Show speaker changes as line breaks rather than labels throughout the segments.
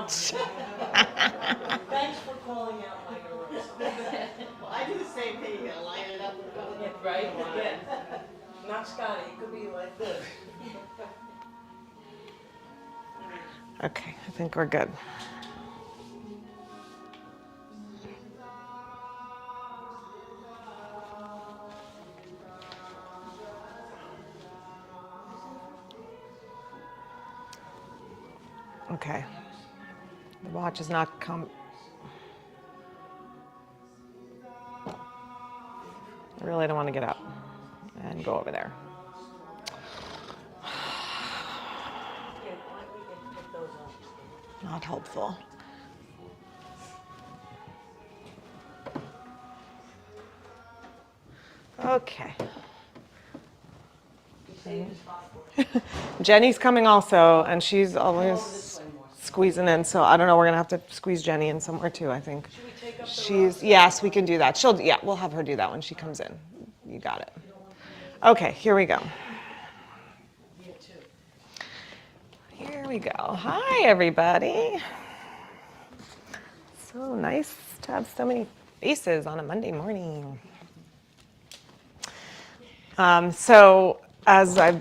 much.
Thanks for calling out my errors.
Well, I do the same thing. You gotta line it up with the
Right? Yeah. Not Scotty, it could be like this.
Okay, I think we're good. Okay. The watch is not come. I really don't want to get up and go over there. Not helpful. Okay. Jenny's coming also, and she's always squeezing in, so I don't know, we're gonna have to squeeze Jenny in somewhere too, I think.
Should we take up the
She's, yes, we can do that. Yeah, we'll have her do that when she comes in. You got it. Okay, here we go. Here we go. Hi, everybody. So nice to have so many faces on a Monday morning. So as I'm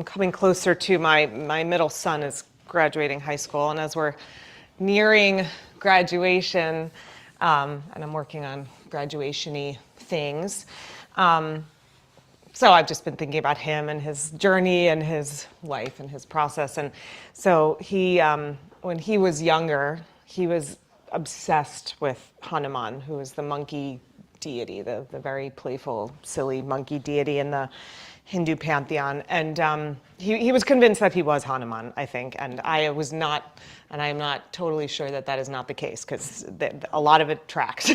coming closer to my middle son is graduating high school, and as we're nearing graduation, and I'm working on graduation-y things, so I've just been thinking about him and his journey and his life and his process. And so he, when he was younger, he was obsessed with Hanuman, who is the monkey deity, the very playful, silly monkey deity in the Hindu pantheon. And he was convinced that he was Hanuman, I think. And I was not, and I am not totally sure that that is not the case, because a lot of it tracks.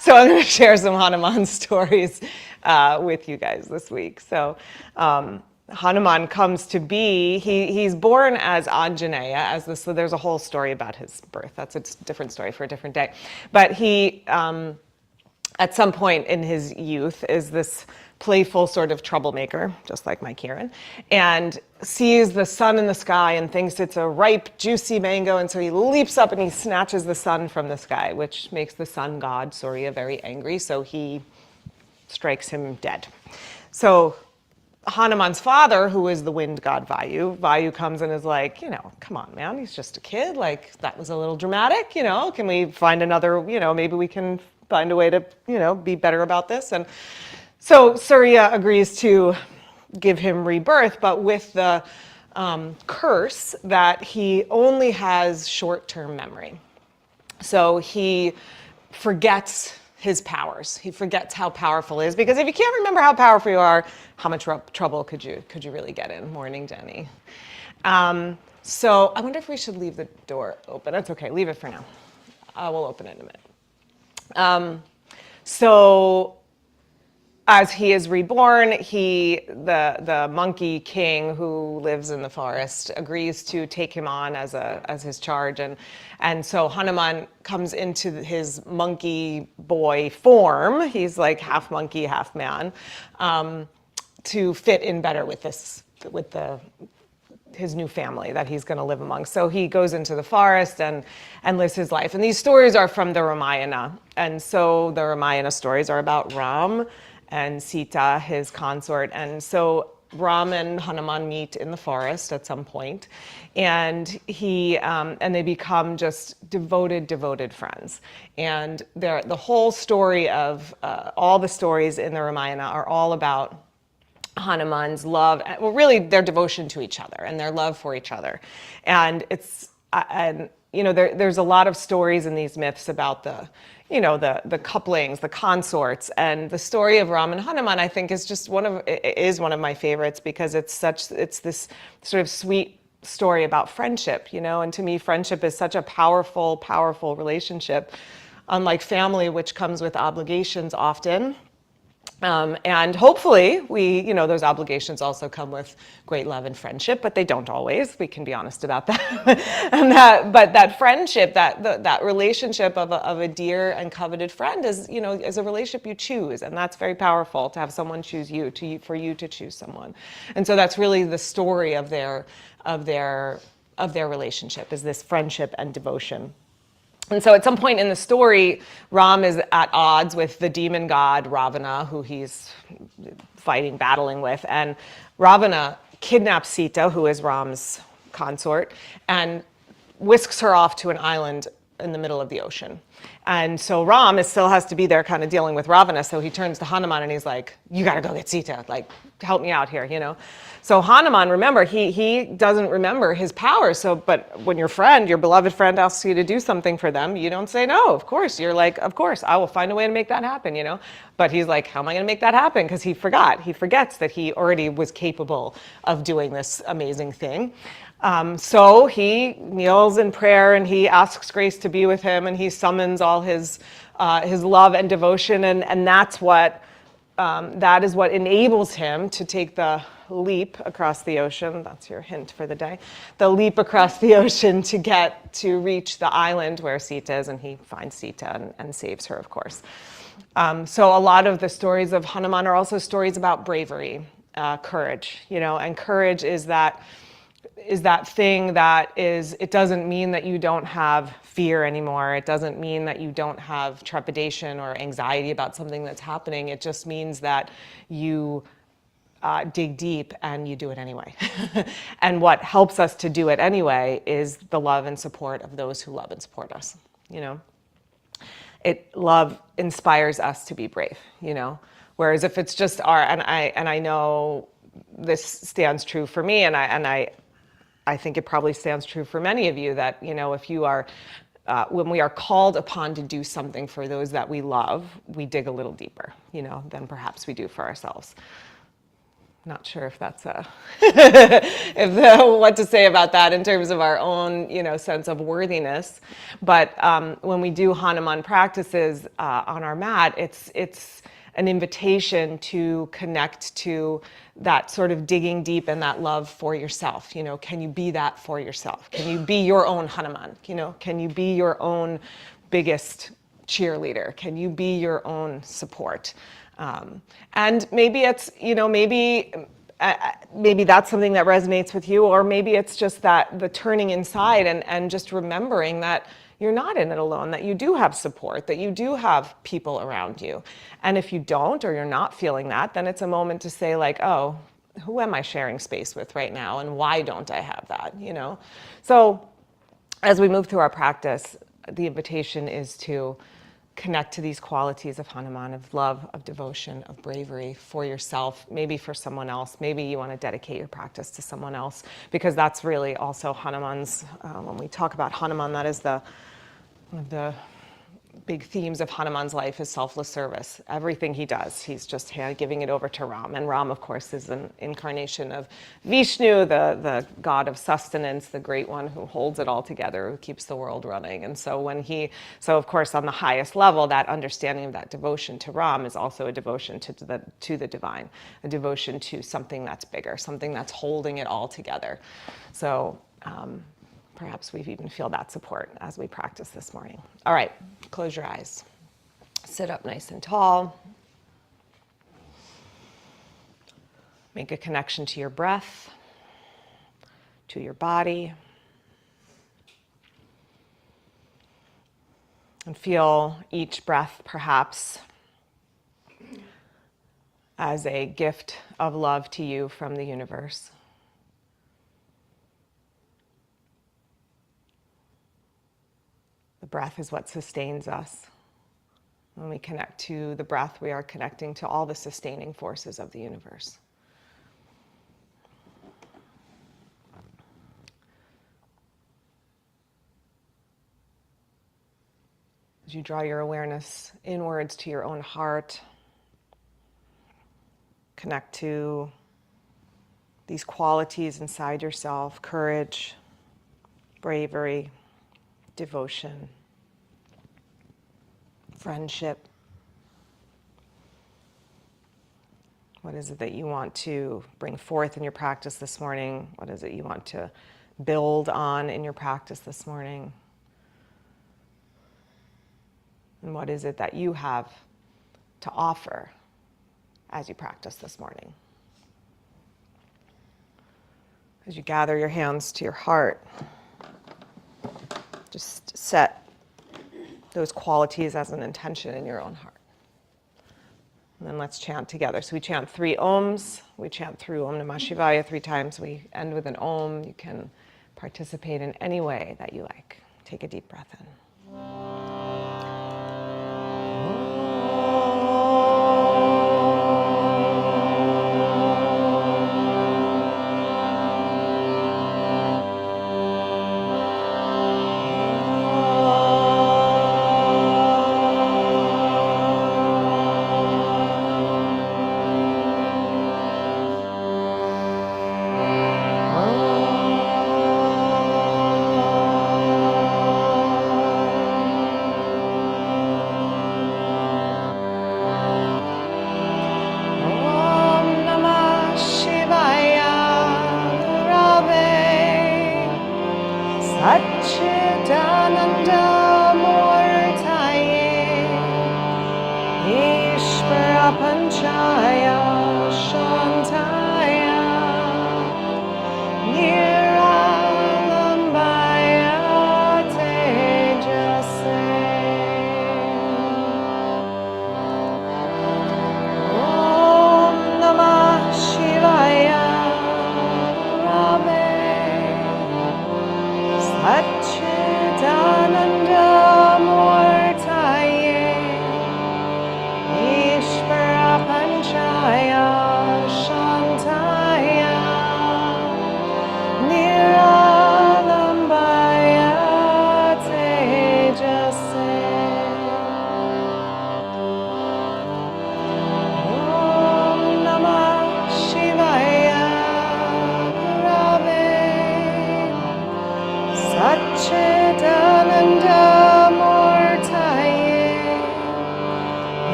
So I'm going to share some Hanuman stories with you guys this week. So Hanuman comes to be, he's born as Anjaneya, as this, so there's a whole story about his birth. That's a different story for a different day. But he, at some point in his youth, is this playful sort of troublemaker, just like my Kieran, and sees the sun in the sky and thinks it's a ripe, juicy mango, and so he leaps up and he snatches the sun from the sky, which makes the sun god, Surya, very angry, so he strikes him dead. So Hanuman's father, who is the wind god Vayu comes and is like, come on, man, he's just a kid, like, that was a little dramatic, can we find another, maybe we can find a way to, be better about this. And so Surya agrees to give him rebirth, but with the curse that he only has short-term memory. So he forgets his powers. He forgets how powerful he is, because if you can't remember how powerful you are, how much trouble could you really get in? Morning, Jenny. So I wonder if we should leave the door open. That's okay, leave it for now. We'll open it in a minute. So as he is reborn, the monkey king who lives in the forest agrees to take him on as his charge, and so Hanuman comes into his monkey boy form. He's like half monkey, half man, to fit in better with his new family that he's going to live among. So he goes into the forest and lives his life. And these stories are from the Ramayana, and so the Ramayana stories are about Ram and Sita, his consort. And so Ram and Hanuman meet in the forest at some point, and they become just devoted friends. And the whole story of all the stories in the Ramayana are all about Hanuman's love, well, really their devotion to each other and their love for each other. And there's a lot of stories in these myths about the couplings, the consorts, and the story of Ram and Hanuman, I think, is one of my favorites, because it's this sort of sweet story about friendship, and to me, friendship is such a powerful relationship, unlike family, which comes with obligations often. And hopefully those obligations also come with great love and friendship, but they don't always. We can be honest about that. But that friendship, that relationship of a dear and coveted friend is a relationship you choose, and that's very powerful to have someone choose you, for you to choose someone. And so that's really the story of their their relationship, is this friendship and devotion. And so at some point in the story, Ram is at odds with the demon god Ravana, who he's fighting, battling with. And Ravana kidnaps Sita, who is Ram's consort, and whisks her off to an island in the middle of the ocean. And so Ram still has to be there kind of dealing with Ravana. So he turns to Hanuman and he's like, you got to go get Sita. Like, help me out here, you know? So Hanuman, remember, he doesn't remember his powers. So, but when your friend, your beloved friend asks you to do something for them, you don't say no, of course. You're like, of course, I will find a way to make that happen, you know? But he's like, how am I going to make that happen? Because he forgot. He forgets that he already was capable of doing this amazing thing. So he kneels in prayer and he asks grace to be with him, and he summons all his love and devotion, and that's what that is what enables him to take the leap across the ocean. That's your hint for the day. The leap across the ocean to reach the island where Sita is, and he finds Sita and saves her, of course. So a lot of the stories of Hanuman are also stories about bravery, courage, you know, and courage is that thing that is, it doesn't mean that you don't have fear anymore. It doesn't mean that you don't have trepidation or anxiety about something that's happening. It just means that you dig deep and you do it anyway. And what helps us to do it anyway is the love and support of those who love and support us, you know. Love inspires us to be brave, you know. Whereas if it's just and I know this stands true for me, and I think it probably stands true for many of you, that, you know, if you are, when we are called upon to do something for those that we love, we dig a little deeper, you know, than perhaps we do for ourselves. Not sure if that's what to say about that in terms of our own, you know, sense of worthiness. But when we do Hanuman practices on our mat, it's an invitation to connect to that sort of digging deep and that love for yourself. You know, can you be that for yourself? Can you be your own Hanuman? You know, can you be your own biggest cheerleader? Can you be your own support? And maybe it's, you know, maybe that's something that resonates with you, or maybe it's just that the turning inside and just remembering that you're not in it alone, that you do have support, that you do have people around you. And if you don't, or you're not feeling that, then it's a moment to say, like, oh, who am I sharing space with right now? And why don't I have that, you know? So as we move through our practice, the invitation is to connect to these qualities of Hanuman, of love, of devotion, of bravery for yourself, maybe for someone else. Maybe you want to dedicate your practice to someone else, because that's really also Hanuman's, when we talk about Hanuman, that is one of the big themes of Hanuman's life is selfless service. Everything he does, he's just giving it over to Ram. And Ram, of course, is an incarnation of Vishnu, the god of sustenance, the great one who holds it all together, who keeps the world running. And so of course, on the highest level, that understanding of that devotion to Ram is also a devotion to the divine, a devotion to something that's bigger, something that's holding it all together. So, perhaps we even feel that support as we practice this morning. All right, close your eyes. Sit up nice and tall. Make a connection to your breath, to your body. And feel each breath perhaps as a gift of love to you from the universe. The breath is what sustains us. When we connect to the breath, we are connecting to all the sustaining forces of the universe. As you draw your awareness inwards to your own heart, connect to these qualities inside yourself: courage, bravery, devotion, friendship. What is it that you want to bring forth in your practice this morning? What is it you want to build on in your practice this morning? And what is it that you have to offer as you practice this morning? As you gather your hands to your heart, just set those qualities as an intention in your own heart. And then let's chant together. So we chant 3 ohms. We chant through Om Namah Shivaya 3 times. We end with an om. You can participate in any way that you like. Take a deep breath in.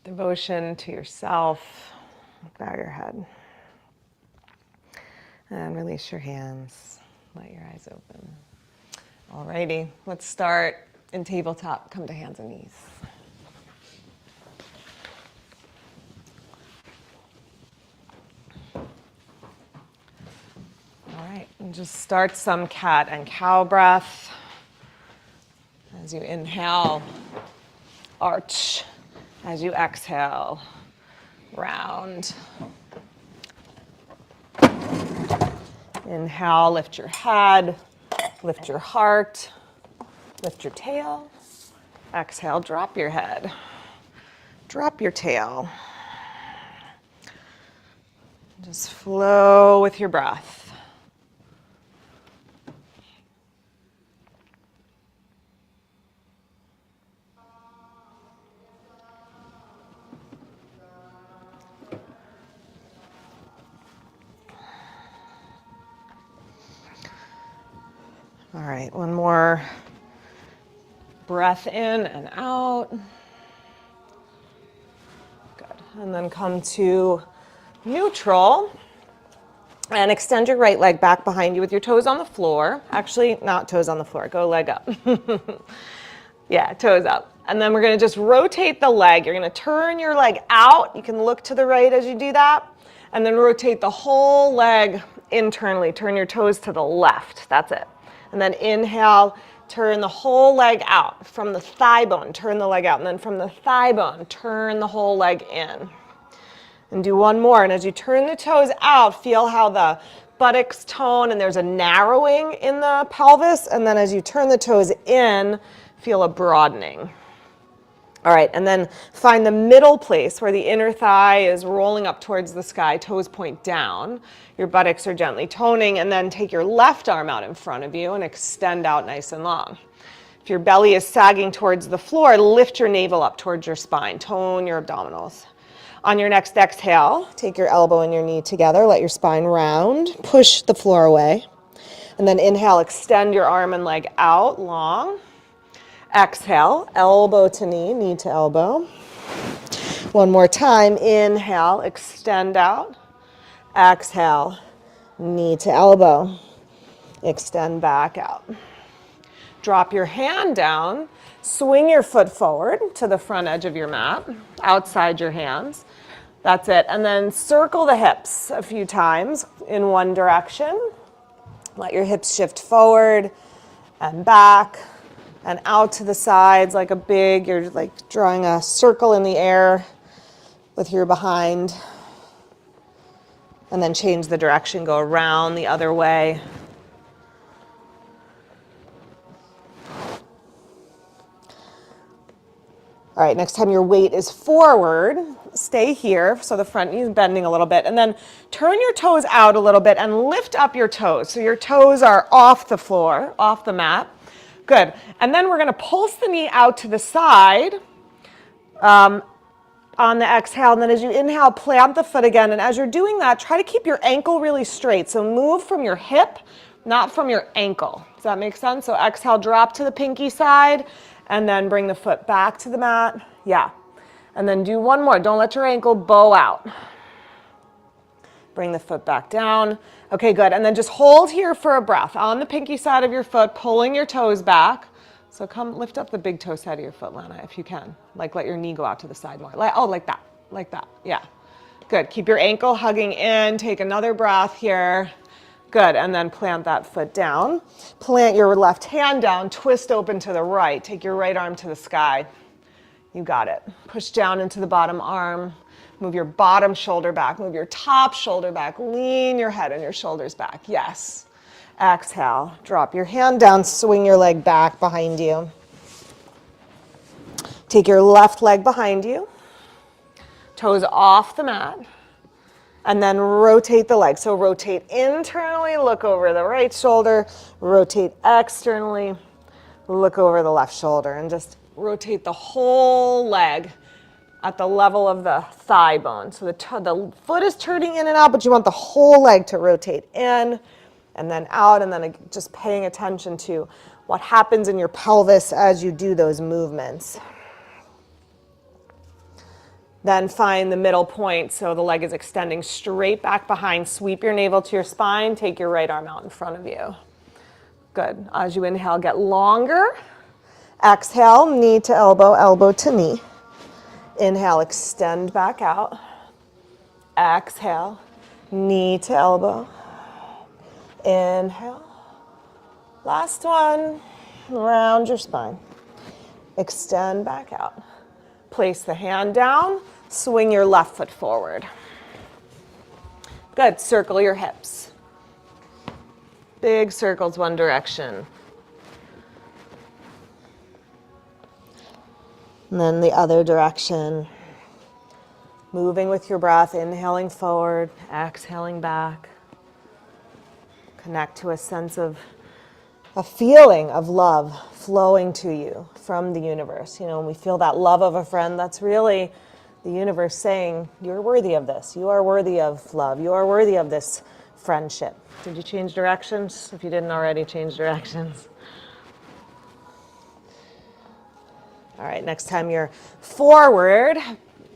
Devotion to yourself. Bow your head. And release your hands. Let your eyes open. Alrighty, let's start in tabletop. Come to hands and knees. Alright, and just start some cat and cow breath. As you inhale, arch. As you exhale, round. Inhale, lift your head, lift your heart, lift your tail. Exhale, drop your head, drop your tail. Just flow with your breath. All right, one more breath in and out. Good. And then come to neutral and extend your right leg back behind you with your toes on the floor. Actually, not toes on the floor, go leg up. Yeah, toes up. And then we're gonna just rotate the leg. You're gonna turn your leg out. You can look to the right as you do that. And then rotate the whole leg internally. Turn your toes to the left, that's it. And then inhale, turn the whole leg out. From the thigh bone, turn the leg out. And then from the thigh bone, turn the whole leg in. And do one more. And as you turn the toes out, feel how the buttocks tone and there's a narrowing in the pelvis. And then as you turn the toes in, feel a broadening. All right, and then find the middle place where the inner thigh is rolling up towards the sky, toes point down. Your buttocks are gently toning, and then take your left arm out in front of you and extend out nice and long. If your belly is sagging towards the floor, lift your navel up towards your spine, tone your abdominals. On your next exhale, take your elbow and your knee together, let your spine round, push the floor away. And then inhale, extend your arm and leg out long. Exhale, elbow to knee, knee to elbow. One more time, inhale, extend out. Exhale, knee to elbow. Extend back out. Drop your hand down, swing your foot forward to the front edge of your mat, outside your hands. That's it. And then circle the hips a few times in one direction. Let your hips shift forward and back and out to the sides like you're like drawing a circle in the air with your behind. And then change the direction, go around the other way. All right, next time your weight is forward, stay here, so the front knee is bending a little bit, and then turn your toes out a little bit and lift up your toes. So your toes are off the floor, off the mat. Good. And then we're going to pulse the knee out to the side on the exhale, and then as you inhale, plant the foot again. And as you're doing that, try to keep your ankle really straight. So move from your hip, not from your ankle. Does that make sense? So exhale, drop to the pinky side, and then bring the foot back to the mat. Yeah. And then do one more. Don't let your ankle bow out. Bring the foot back down. Okay, good. And then just hold here for a breath on the pinky side of your foot, pulling your toes back. So come lift up the big toe side of your foot, Lana, if you can. Like let your knee go out to the side more. Like that. Yeah. Good. Keep your ankle hugging in. Take another breath here. Good. And then plant that foot down. Plant your left hand down. Twist open to the right. Take your right arm to the sky. You got it. Push down into the bottom arm. Move your bottom shoulder back. Move your top shoulder back. Lean your head and your shoulders back. Yes. Exhale. Drop your hand down. Swing your leg back behind you. Take your left leg behind you. Toes off the mat. And then rotate the leg. So rotate internally, look over the right shoulder. Rotate externally, look over the left shoulder. And just rotate the whole leg at the level of the thigh bone. So the foot is turning in and out, but you want the whole leg to rotate in and then out, and then just paying attention to what happens in your pelvis as you do those movements. Then find the middle point, so the leg is extending straight back behind. Sweep your navel to your spine. Take your right arm out in front of you. Good. As you inhale, get longer. Exhale, knee to elbow, elbow to knee. Inhale, extend back out. Exhale, knee to elbow. Inhale. Last one. Round your spine. Extend back out. Place the hand down. Swing your left foot forward. Good. Circle your hips. Big circles one direction. And then the other direction. Moving with your breath, inhaling forward, exhaling back. Connect to a sense of a feeling of love flowing to you from the universe. You know, when we feel that love of a friend, that's really the universe saying, you're worthy of this. You are worthy of love. You are worthy of this friendship. Did you change directions? If you didn't already, change directions. All right, next time you're forward,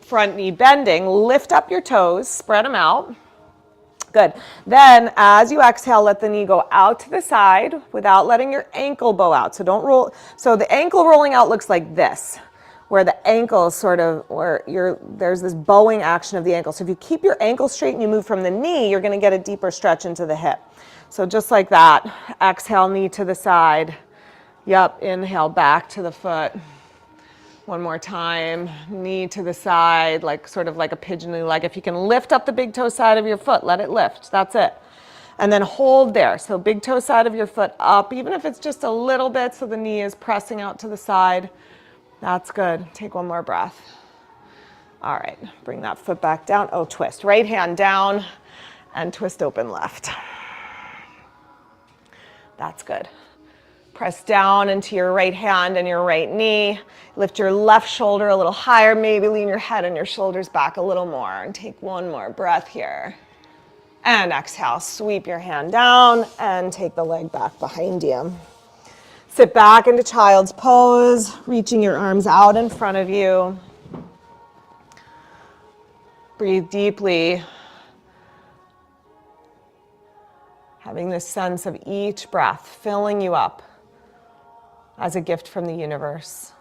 front knee bending, lift up your toes, spread them out. Good. Then as you exhale, let the knee go out to the side without letting your ankle bow out. So don't roll. So the ankle rolling out looks like this, where the ankle is sort of, there's this bowing action of the ankle. So if you keep your ankle straight and you move from the knee, you're going to get a deeper stretch into the hip. So just like that, exhale, knee to the side. Yep, inhale, back to the foot. One more time, knee to the side, sort of like a pigeon-ly leg. If you can lift up the big toe side of your foot, let it lift. That's it. And then hold there. So big toe side of your foot up, even if it's just a little bit, so the knee is pressing out to the side. That's good. Take one more breath. All right, bring that foot back down. Oh, twist. Right hand down and twist open left. That's good. Press down into your right hand and your right knee. Lift your left shoulder a little higher. Maybe lean your head and your shoulders back a little more. And take one more breath here. And exhale, sweep your hand down and take the leg back behind you. Sit back into child's pose, reaching your arms out in front of you. Breathe deeply, having this sense of each breath filling you up as a gift from the universe,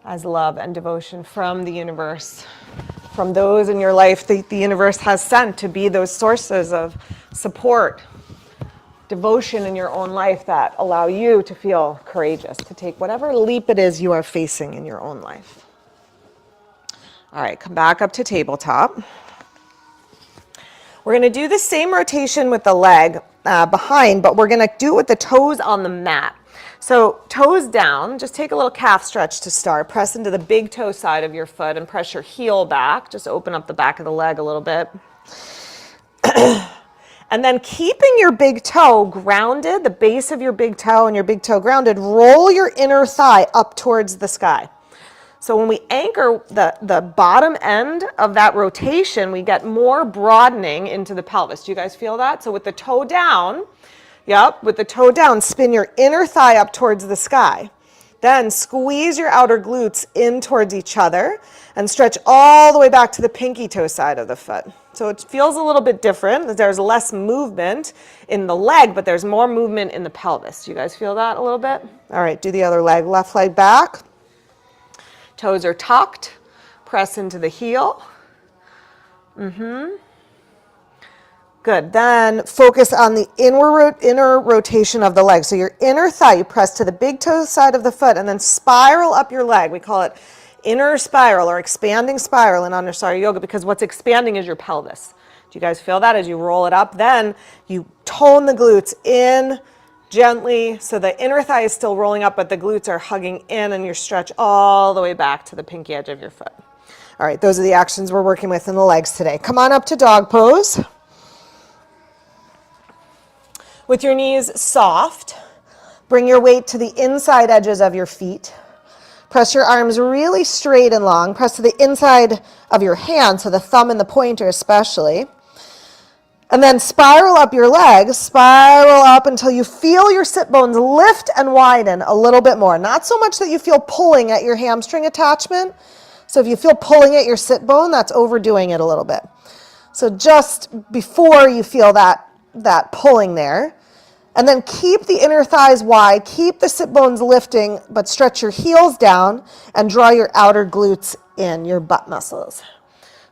as love and devotion from the universe, from those in your life that the universe has sent to be those sources of support, devotion in your own life that allow you to feel courageous, to take whatever leap it is you are facing in your own life. All right, come back up to tabletop. We're going to do the same rotation with the leg behind, but we're going to do it with the toes on the mat. So toes down, just take a little calf stretch to start. Press into the big toe side of your foot and press your heel back. Just open up the back of the leg a little bit. And then keeping your big toe grounded, the base of your big toe and your big toe grounded, roll your inner thigh up towards the sky. So when we anchor the bottom end of that rotation, we get more broadening into the pelvis. Do you guys feel that? So with the toe down, with the toe down, spin your inner thigh up towards the sky. Then squeeze your outer glutes in towards each other and stretch all the way back to the pinky toe side of the foot. So it feels a little bit different. There's less movement in the leg, but there's more movement in the pelvis. Do you guys feel that a little bit? All right, do the other leg. Left leg back. Toes are tucked. Press into the heel. Good. Then focus on the inner rotation of the leg. So your inner thigh, you press to the big toe side of the foot and then spiral up your leg. We call it inner spiral or expanding spiral in Anusara Yoga because what's expanding is your pelvis. Do you guys feel that as you roll it up? Then you tone the glutes in gently, so the inner thigh is still rolling up, but the glutes are hugging in and you stretch all the way back to the pinky edge of your foot. All right, those are the actions we're working with in the legs today. Come on up to dog pose. With your knees soft, bring your weight to the inside edges of your feet. Press your arms really straight and long. Press to the inside of your hands, so the thumb and the pointer especially. And then spiral up your legs, spiral up until you feel your sit bones lift and widen a little bit more. Not so much that you feel pulling at your hamstring attachment. So if you feel pulling at your sit bone, that's overdoing it a little bit. So just before you feel that pulling there. And then keep the inner thighs wide, keep the sit bones lifting, but stretch your heels down and draw your outer glutes in, your butt muscles.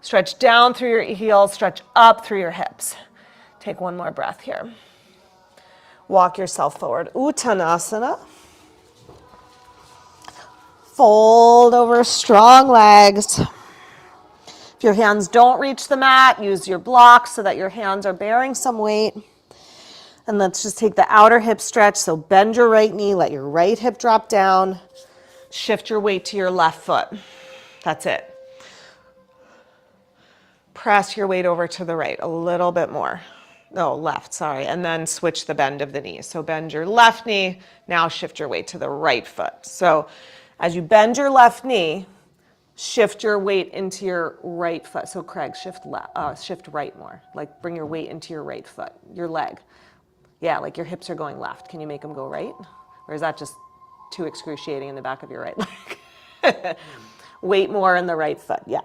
Stretch down through your heels, stretch up through your hips. Take one more breath here. Walk yourself forward. Uttanasana. Fold over strong legs. If your hands don't reach the mat, use your blocks so that your hands are bearing some weight. And let's just take the outer hip stretch. So bend your right knee, let your right hip drop down. Shift your weight to your left foot. That's it. Press your weight over to the right a little bit more. No, left, sorry. And then switch the bend of the knee. So bend your left knee, now shift your weight to the right foot. So as you bend your left knee, shift your weight into your right foot. So Craig, shift right more. Like bring your weight into your right foot, your leg. Yeah, like your hips are going left. Can you make them go right? Or is that just too excruciating in the back of your right leg? Weight more in the right foot, yeah.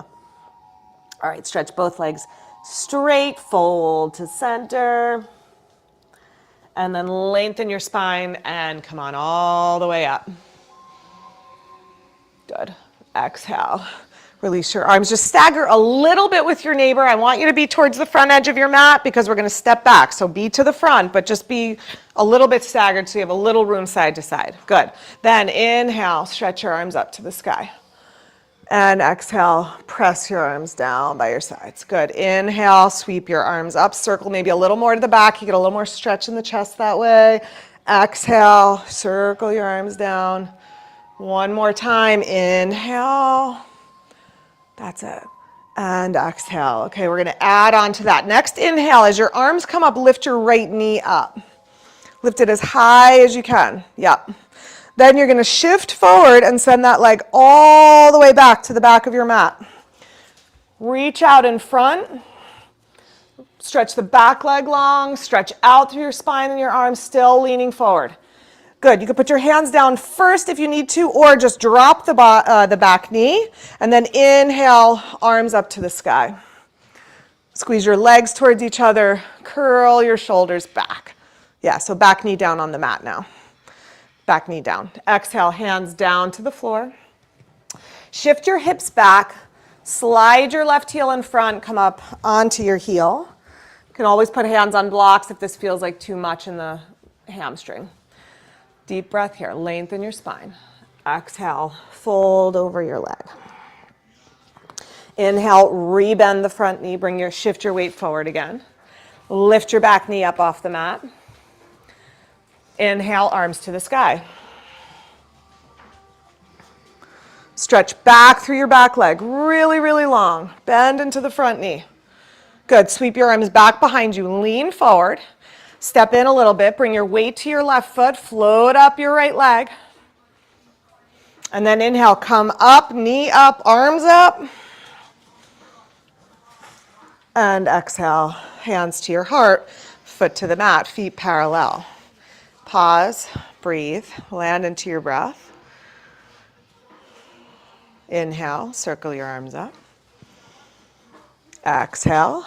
All right, stretch both legs straight, fold to center. And then lengthen your spine and come on all the way up. Good. Exhale. Release your arms. Just stagger a little bit with your neighbor. I want you to be towards the front edge of your mat because we're going to step back. So be to the front, but just be a little bit staggered so you have a little room side to side. Good. Then inhale, stretch your arms up to the sky. And exhale, press your arms down by your sides. Good. Inhale, sweep your arms up. Circle maybe a little more to the back. You get a little more stretch in the chest that way. Exhale, circle your arms down. One more time. Inhale. That's it. And exhale. Okay, we're going to add on to that. Next inhale, as your arms come up, lift your right knee up. Lift it as high as you can. Yep. Then you're going to shift forward and send that leg all the way back to the back of your mat. Reach out in front. Stretch the back leg long, stretch out through your spine and your arms, still leaning forward. Good, you can put your hands down first if you need to, or just drop the back knee, and then inhale, arms up to the sky. Squeeze your legs towards each other, curl your shoulders back. Yeah, so back knee down on the mat now. Back knee down. Exhale, hands down to the floor. Shift your hips back, slide your left heel in front, come up onto your heel. You can always put hands on blocks if this feels like too much in the hamstring. Deep breath here, lengthen your spine. Exhale, fold over your leg. Inhale, rebend the front knee, shift your weight forward again. Lift your back knee up off the mat. Inhale, arms to the sky. Stretch back through your back leg, really, really long. Bend into the front knee. Good, sweep your arms back behind you, lean forward. Step in a little bit, bring your weight to your left foot, float up your right leg. And then inhale, come up, knee up, arms up. And exhale, hands to your heart, foot to the mat, feet parallel. Pause, breathe, land into your breath. Inhale, circle your arms up. Exhale,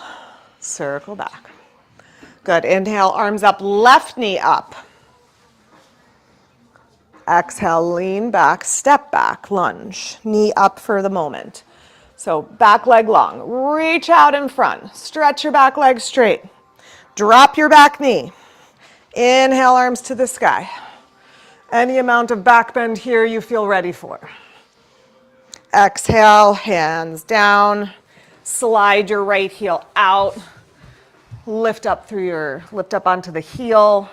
circle back. Good, inhale, arms up, left knee up. Exhale, lean back, step back, lunge, knee up for the moment. So back leg long, reach out in front, stretch your back leg straight. Drop your back knee. Inhale, arms to the sky. Any amount of back bend here you feel ready for. Exhale, hands down. Slide your right heel out. Lift up onto the heel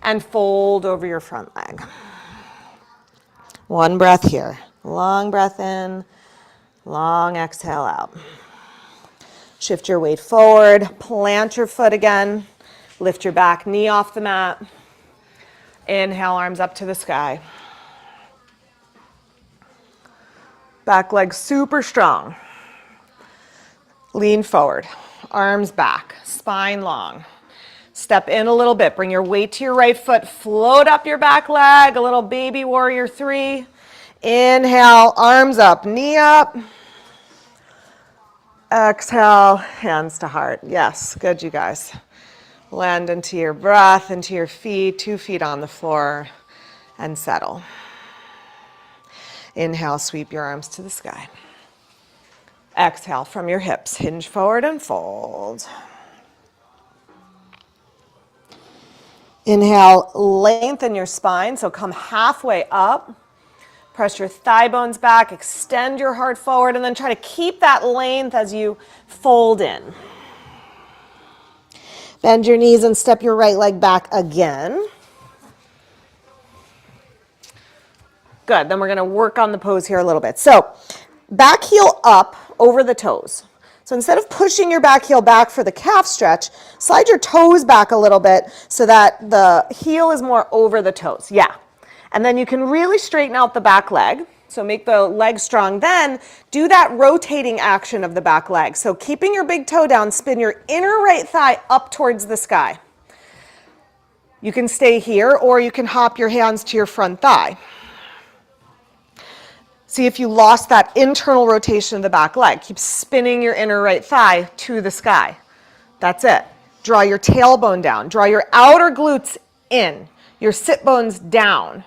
and fold over your front leg. One breath here. Long breath in, long exhale out. Shift your weight forward, plant your foot again. Lift your back knee off the mat. Inhale, arms up to the sky. Back leg super strong. Lean forward, arms back, spine long. Step in a little bit, bring your weight to your right foot, float up your back leg, a little baby warrior 3. Inhale, arms up, knee up. Exhale, hands to heart. Yes, good, you guys. Land into your breath, into your feet, 2 feet on the floor, and settle. Inhale, sweep your arms to the sky. Exhale from your hips, hinge forward and fold. Inhale, lengthen your spine, so come halfway up. Press your thigh bones back, extend your heart forward, and then try to keep that length as you fold in. Bend your knees and step your right leg back again. Good, then we're gonna work on the pose here a little bit. So, back heel up over the toes. So instead of pushing your back heel back for the calf stretch, slide your toes back a little bit so that the heel is more over the toes. Yeah. And then you can really straighten out the back leg. So make the leg strong. Then do that rotating action of the back leg. So keeping your big toe down, spin your inner right thigh up towards the sky. You can stay here or you can hop your hands to your front thigh. See if you lost that internal rotation of the back leg. Keep spinning your inner right thigh to the sky. That's it. Draw your tailbone down. Draw your outer glutes in. Your sit bones down.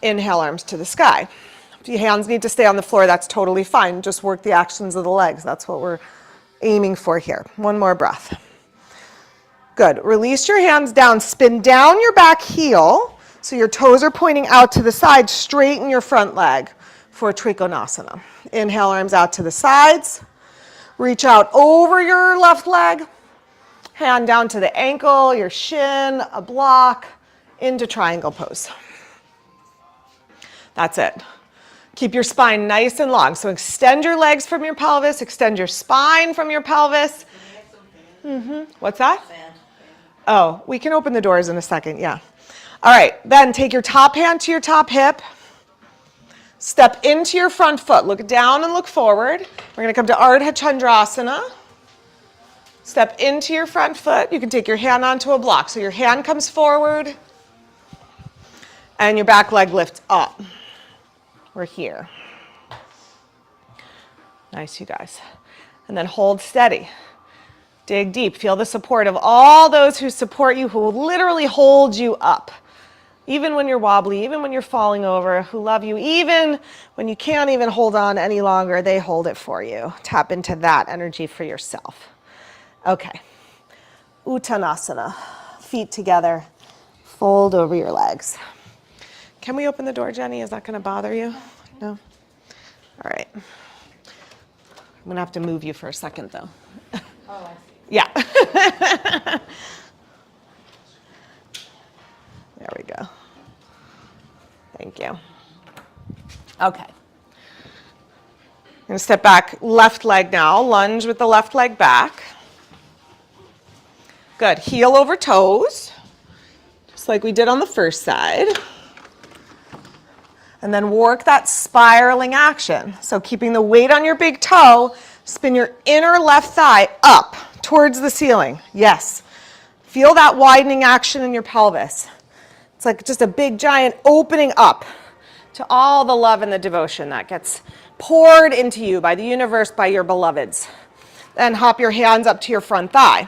Inhale, arms to the sky. If your hands need to stay on the floor, that's totally fine. Just work the actions of the legs. That's what we're aiming for here. One more breath. Good. Release your hands down. Spin down your back heel so your toes are pointing out to the side. Straighten your front leg for Trikonasana. Inhale, arms out to the sides. Reach out over your left leg. Hand down to the ankle, your shin, a block, into triangle pose. That's it. Keep your spine nice and long. So extend your legs from your pelvis, extend your spine from your pelvis. What's that? Oh, we can open the doors in a second, yeah. All right, then take your top hand to your top hip. Step into your front foot. Look down and look forward. We're going to come to Ardha Chandrasana. Step into your front foot. You can take your hand onto a block. So your hand comes forward and your back leg lifts up. We're here. Nice, you guys. And then hold steady. Dig deep. Feel the support of all those who support you, who will literally hold you up. Even when you're wobbly, even when you're falling over, who love you, even when you can't even hold on any longer, they hold it for you. Tap into that energy for yourself. Okay. Uttanasana. Feet together. Fold over your legs. Can we open the door, Jenny? Is that going to bother you? No? All right. I'm going to have to move you for a second, though.
Oh, I see.
Yeah. There we go. Thank you. Okay. I'm going to step back, left leg now. Lunge with the left leg back. Good. Heel over toes, just like we did on the first side. And then work that spiraling action. So keeping the weight on your big toe, spin your inner left thigh up towards the ceiling. Yes. Feel that widening action in your pelvis. It's like just a big giant opening up to all the love and the devotion that gets poured into you by the universe, by your beloveds. Then hop your hands up to your front thigh.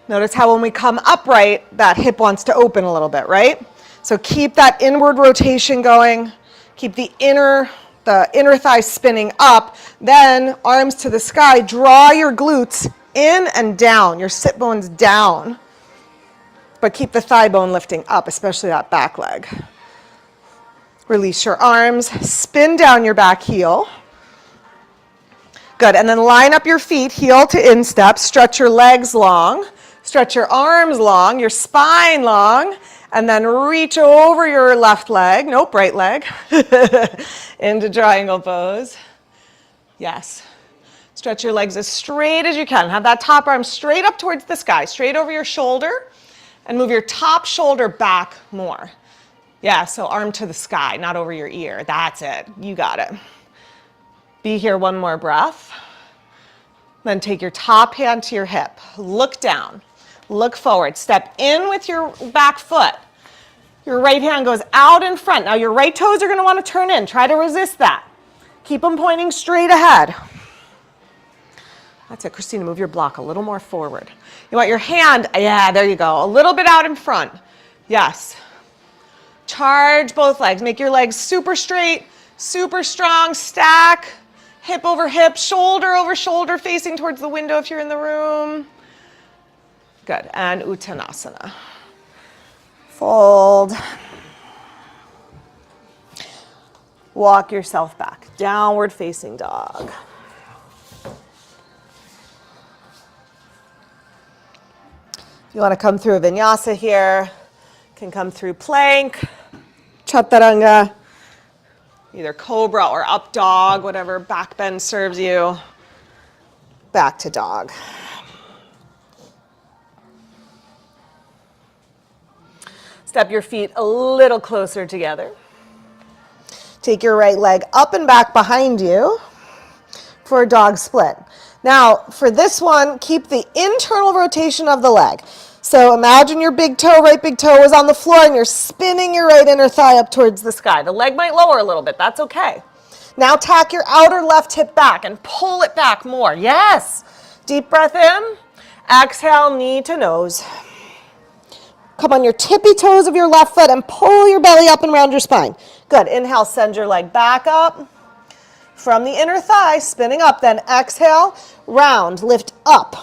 Notice how when we come upright, that hip wants to open a little bit, right? So keep that inward rotation going. Keep the inner thigh spinning up. Then arms to the sky. Draw your glutes in and down, your sit bones down. But keep the thigh bone lifting up, especially that back leg. Release your arms. Spin down your back heel. Good. And then line up your feet, heel to instep. Stretch your legs long. Stretch your arms long, your spine long. And then reach over your left leg, nope, right leg, into triangle pose. Yes. Stretch your legs as straight as you can. Have that top arm straight up towards the sky, straight over your shoulder, and move your top shoulder back more. Yeah, so arm to the sky, not over your ear. That's it. You got it. Be here one more breath. Then take your top hand to your hip. Look down. Look forward. Step in with your back foot. Your right hand goes out in front. Now your right toes are going to want to turn in. Try to resist that. Keep them pointing straight ahead. That's it. Christina, move your block a little more forward. You want your hand, yeah, there you go. A little bit out in front. Yes. Charge both legs. Make your legs super straight, super strong. Stack, hip over hip, shoulder over shoulder, facing towards the window if you're in the room. Good. And Uttanasana. Fold. Walk yourself back. Downward facing dog. You want to come through a vinyasa here. Can come through plank, chaturanga, either cobra or up dog, whatever back bend serves you. Back to dog. Step your feet a little closer together. Take your right leg up and back behind you for a dog split. Now, for this one, keep the internal rotation of the leg. So imagine your big toe, right big toe is on the floor and you're spinning your right inner thigh up towards the sky. The leg might lower a little bit. That's okay. Now tack your outer left hip back and pull it back more. Yes. Deep breath in. Exhale, knee to nose. Come on your tippy toes of your left foot and pull your belly up and around your spine. Good. Inhale, send your leg back up. From the inner thigh, spinning up. Then exhale, round, lift up.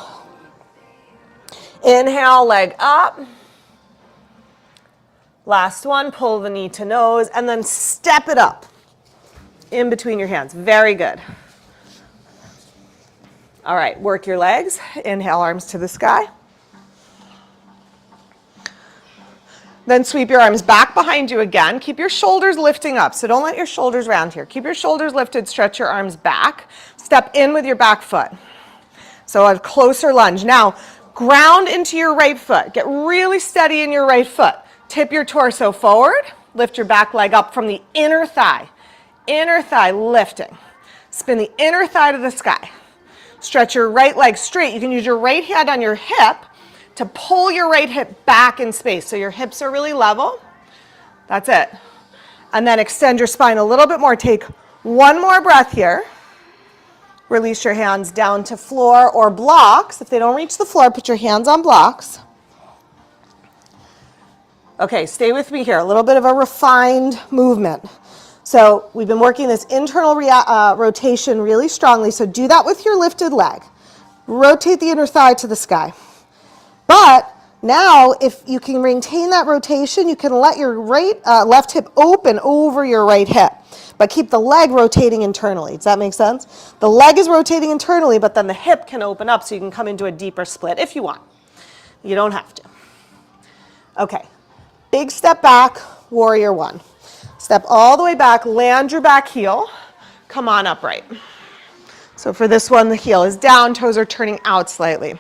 Inhale, leg up. Last one, pull the knee to nose, and then step it up in between your hands. Very good. All right, work your legs. Inhale, arms to the sky. Then sweep your arms back behind you again. Keep your shoulders lifting up, so don't let your shoulders round here. Keep your shoulders lifted, stretch your arms back. Step in with your back foot. So a closer lunge. Now, ground into your right foot. Get really steady in your right foot. Tip your torso forward. Lift your back leg up from the inner thigh. Inner thigh lifting. Spin the inner thigh to the sky. Stretch your right leg straight. You can use your right hand on your hip to pull your right hip back in space. So your hips are really level. That's it. And then extend your spine a little bit more. Take one more breath here. Release your hands down to floor or blocks. If they don't reach the floor, put your hands on blocks. Okay, stay with me here. A little bit of a refined movement. So we've been working this internal rotation really strongly. So do that with your lifted leg. Rotate the inner thigh to the sky. But now, if you can maintain that rotation, you can let your left hip open over your right hip, but keep the leg rotating internally. Does that make sense? The leg is rotating internally, but then the hip can open up so you can come into a deeper split if you want. You don't have to. Okay, big step back, warrior one. Step all the way back, land your back heel, come on upright. So for this one, the heel is down, toes are turning out slightly.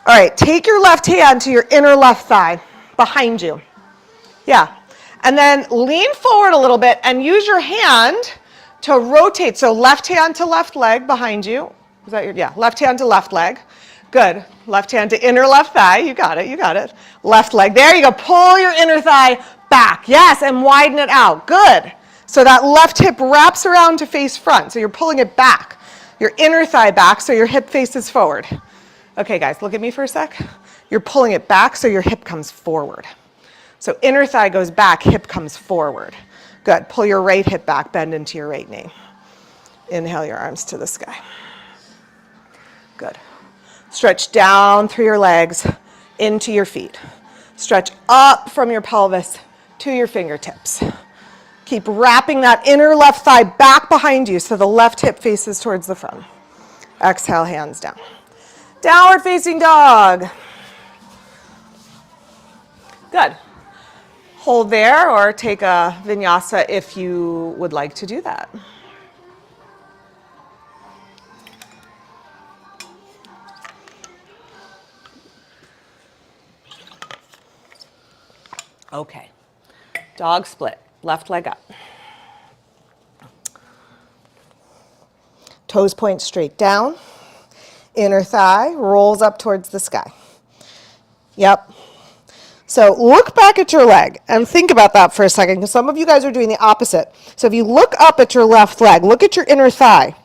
All right, take your left hand to your inner left thigh, behind you. Yeah, and then lean forward a little bit and use your hand to rotate. So left hand to left leg behind you. Is that your, yeah, left hand to left leg. Good, left hand to inner left thigh. You got it, you got it. Left leg, there you go. Pull your inner thigh back, yes, and widen it out, good. So that left hip wraps around to face front. So you're pulling it back. Your inner thigh back so your hip faces forward. Okay, guys, look at me for a sec. You're pulling it back so your hip comes forward. So inner thigh goes back, hip comes forward. Good. Pull your right hip back, bend into your right knee. Inhale your arms to the sky. Good. Stretch down through your legs into your feet. Stretch up from your pelvis to your fingertips. Keep wrapping that inner left thigh back behind you so the left hip faces towards the front. Exhale, hands down. Downward facing dog. Good. Hold there or take a vinyasa if you would like to do that. Okay. Dog split. Left leg up. Toes point straight down. Inner thigh rolls up towards the sky. Yep. So look back at your leg and think about that for a second, because some of you guys are doing the opposite. So if you look up at your left leg, look at your inner thigh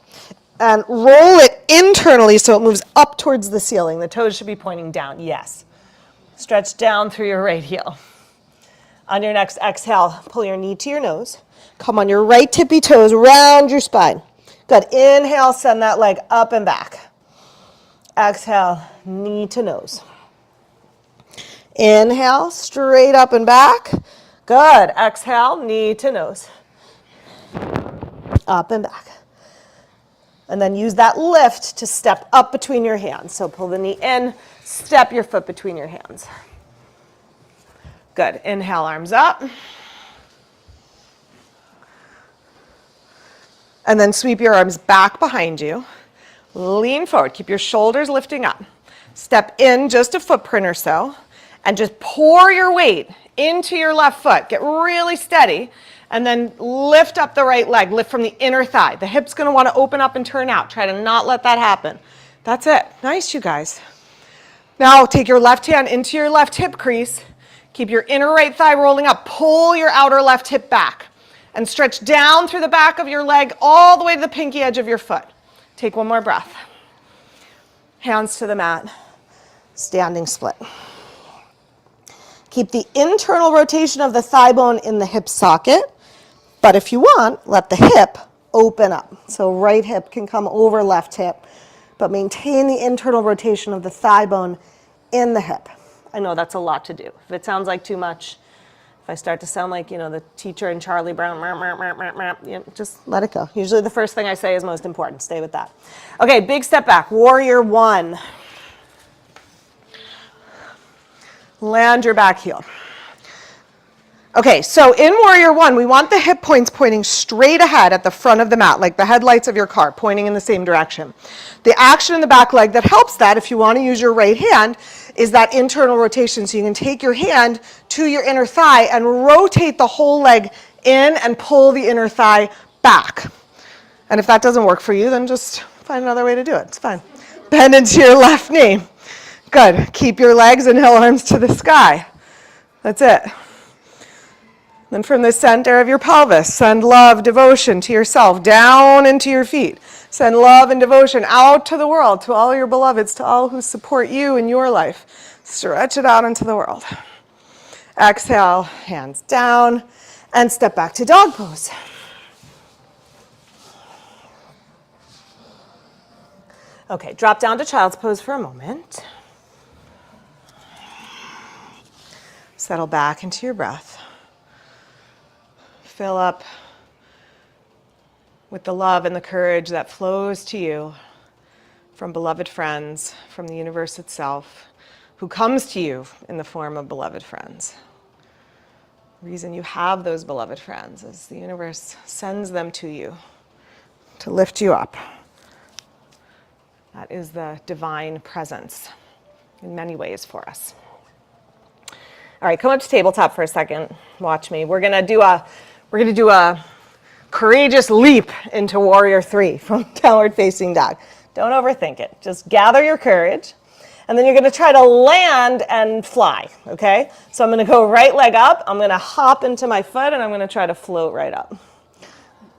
and roll it internally so it moves up towards the ceiling. The toes should be pointing down, yes. Stretch down through your right heel. On your next exhale, pull your knee to your nose. Come on your right tippy toes, round your spine. Good. Inhale, send that leg up and back. Exhale, knee to nose. Inhale, straight up and back. Good. Exhale, knee to nose. Up and back. And then use that lift to step up between your hands. So pull the knee in, step your foot between your hands. Good. Inhale, arms up. And then sweep your arms back behind you. Lean forward. Keep your shoulders lifting up. Step in just a footprint or so. And just pour your weight into your left foot. Get really steady. And then lift up the right leg. Lift from the inner thigh. The hip's going to want to open up and turn out. Try to not let that happen. That's it. Nice, you guys. Now take your left hand into your left hip crease. Keep your inner right thigh rolling up. Pull your outer left hip back. And stretch down through the back of your leg all the way to the pinky edge of your foot. Take one more breath. Hands to the mat. Standing split. Keep the internal rotation of the thigh bone in the hip socket. But if you want, let the hip open up. So right hip can come over left hip. But maintain the internal rotation of the thigh bone in the hip. I know that's a lot to do. If it sounds like too much, if I start to sound like, the teacher in Charlie Brown, just let it go. Usually the first thing I say is most important. Stay with that. Okay, big step back. Warrior one. Land your back heel. Okay, so in Warrior One, we want the hip points pointing straight ahead at the front of the mat, like the headlights of your car, pointing in the same direction. The action in the back leg that helps that, if you want to use your right hand, is that internal rotation. So you can take your hand to your inner thigh and rotate the whole leg in and pull the inner thigh back. And if that doesn't work for you, then just find another way to do it. It's fine. Bend into your left knee. Good. Keep your legs, inhale, arms to the sky. That's it. Then from the center of your pelvis, send love, devotion to yourself, down into your feet. Send love and devotion out to the world, to all your beloveds, to all who support you in your life. Stretch it out into the world. Exhale, hands down, and step back to dog pose. Okay, drop down to child's pose for a moment. Settle back into your breath. Fill up with the love and the courage that flows to you from beloved friends, from the universe itself, who comes to you in the form of beloved friends. The reason you have those beloved friends is the universe sends them to you to lift you up. That is the divine presence in many ways for us. All right, come up to tabletop for a second. Watch me. We're gonna do a courageous leap into warrior 3 from downward facing dog. Don't overthink it. Just gather your courage, and then you're gonna try to land and fly, okay? So I'm gonna go right leg up, I'm gonna hop into my foot, and I'm gonna try to float right up.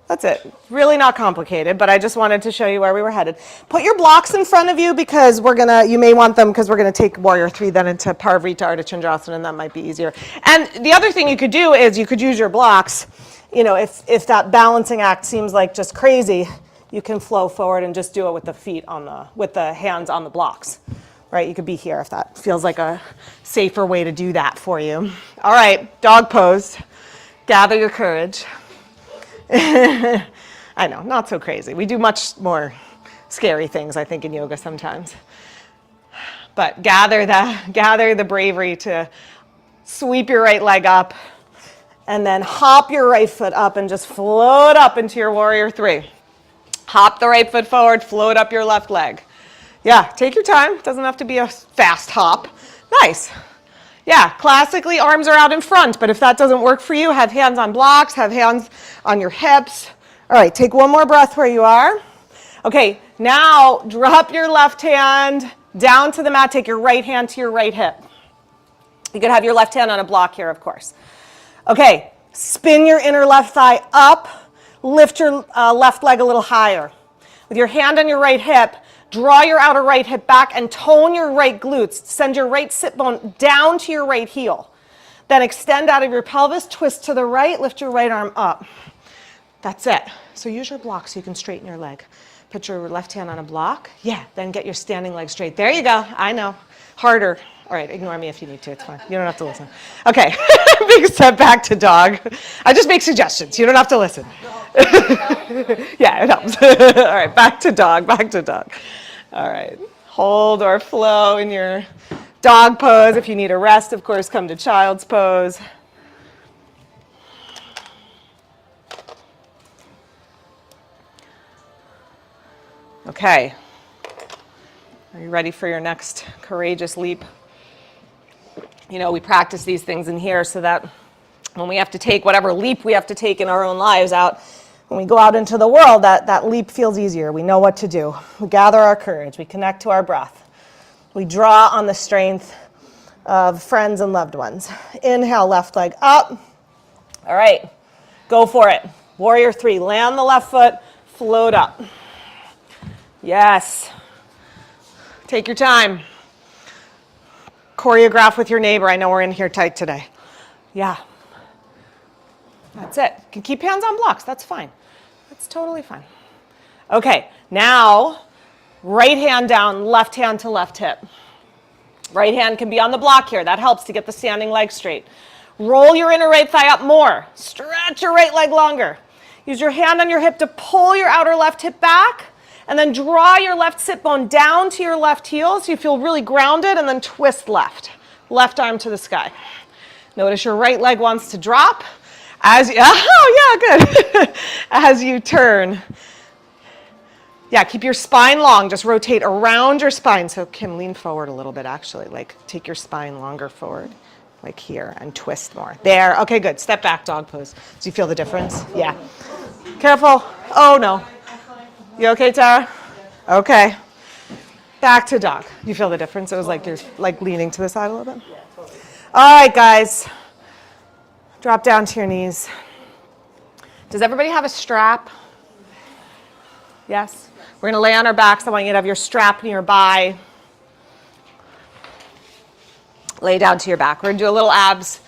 That's it. Really not complicated, but I just wanted to show you where we were headed. Put your blocks in front of you because you may want them because we're gonna take warrior 3 then into Parvrita Ardha Chandrasana, and that might be easier. And the other thing you could do is you could use your blocks. You know, if that balancing act seems like just crazy, you can flow forward and just do it with the feet with the hands on the blocks, right? You could be here if that feels like a safer way to do that for you. All right, dog pose. Gather your courage. I know, not so crazy. We do much more scary things, I think, in yoga sometimes. But gather the bravery to sweep your right leg up and then hop your right foot up and just float up into your warrior 3. Hop the right foot forward, float up your left leg. Yeah, take your time. Doesn't have to be a fast hop. Nice. Yeah, classically arms are out in front, but if that doesn't work for you, have hands on blocks, have hands on your hips. All right, take one more breath where you are. Okay, now drop your left hand down to the mat, take your right hand to your right hip. You could have your left hand on a block here, of course. Okay, spin your inner left thigh up, lift your left leg a little higher. With your hand on your right hip, draw your outer right hip back and tone your right glutes. Send your right sit bone down to your right heel. Then extend out of your pelvis, twist to the right, lift your right arm up. That's it. So use your block so you can straighten your leg. Put your left hand on a block. Yeah, then get your standing leg straight. There you go. I know. Harder. All right, ignore me if you need to. It's fine. You don't have to listen. Okay, big step back to dog. I just make suggestions. You don't have to listen. Yeah, it helps. All right, back to dog, back to dog. All right, hold or flow in your dog pose. If you need a rest, of course, come to child's pose. Okay, are you ready for your next courageous leap? You know, we practice these things in here so that when we have to take whatever leap we have to take in our own lives out, when we go out into the world, that leap feels easier. We know what to do. We gather our courage. We connect to our breath. We draw on the strength of friends and loved ones. Inhale, left leg up. All right, go for it. Warrior 3, land the left foot, float up. Yes. Take your time. Choreograph with your neighbor. I know we're in here tight today. Yeah. That's it. You can keep hands on blocks. That's fine. That's totally fine. Okay, now right hand down, left hand to left hip. Right hand can be on the block here. That helps to get the standing leg straight. Roll your inner right thigh up more. Stretch your right leg longer. Use your hand on your hip to pull your outer left hip back, and then draw your left sit bone down to your left heel so you feel really grounded, and then twist left. Left arm to the sky. Notice your right leg wants to drop. Oh yeah, good. As you turn. Yeah, keep your spine long. Just rotate around your spine. So Kim, lean forward a little bit actually. Like take your spine longer forward, like here, and twist more. There, okay, good. Step back, dog pose. Do you feel the difference? Yeah. Careful. Oh no. You okay, Tara? Okay. Back to dog. You feel the difference? It was like you're like leaning to the side a little bit?
Yeah, totally.
All right, guys. Drop down to your knees. Does everybody have a strap? Yes? We're going to lay on our backs. I want you to have your strap nearby. Lay down to your back. We're going to do a little abs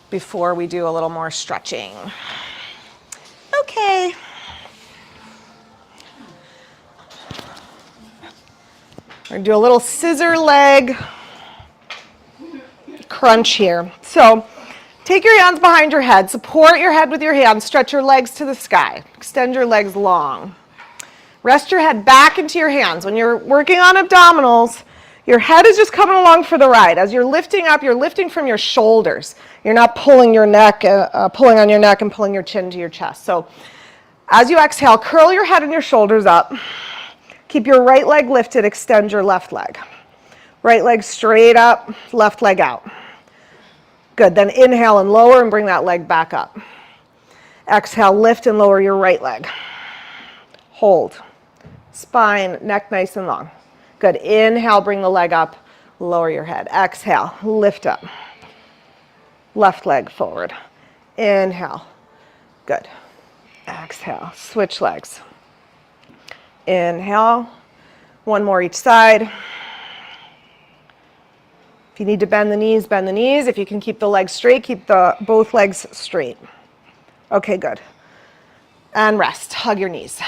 before we do a little more stretching. Okay. We're going to do a little scissor leg crunch here. So take your hands behind your head. Support your head with your hands. Stretch your legs to the sky. Extend your legs long. Rest your head back into your hands. When you're working on abdominals, your head is just coming along for the ride. As you're lifting up, you're lifting from your shoulders. You're not pulling your neck, pulling on your neck and pulling your chin to your chest. So as you exhale, curl your head and your shoulders up. Keep your right leg lifted, extend your left leg. Right leg straight up, left leg out. Good, then inhale and lower and bring that leg back up. Exhale, lift and lower your right leg. Hold. Spine, neck nice and long. Good, inhale, bring the leg up, lower your head. Exhale, lift up. Left leg forward. Inhale. Good. Exhale, switch legs. Inhale. One more each side. If you need to bend the knees, bend the knees. If you can keep the legs straight, keep both legs straight. Okay, good. And rest. Hug your knees.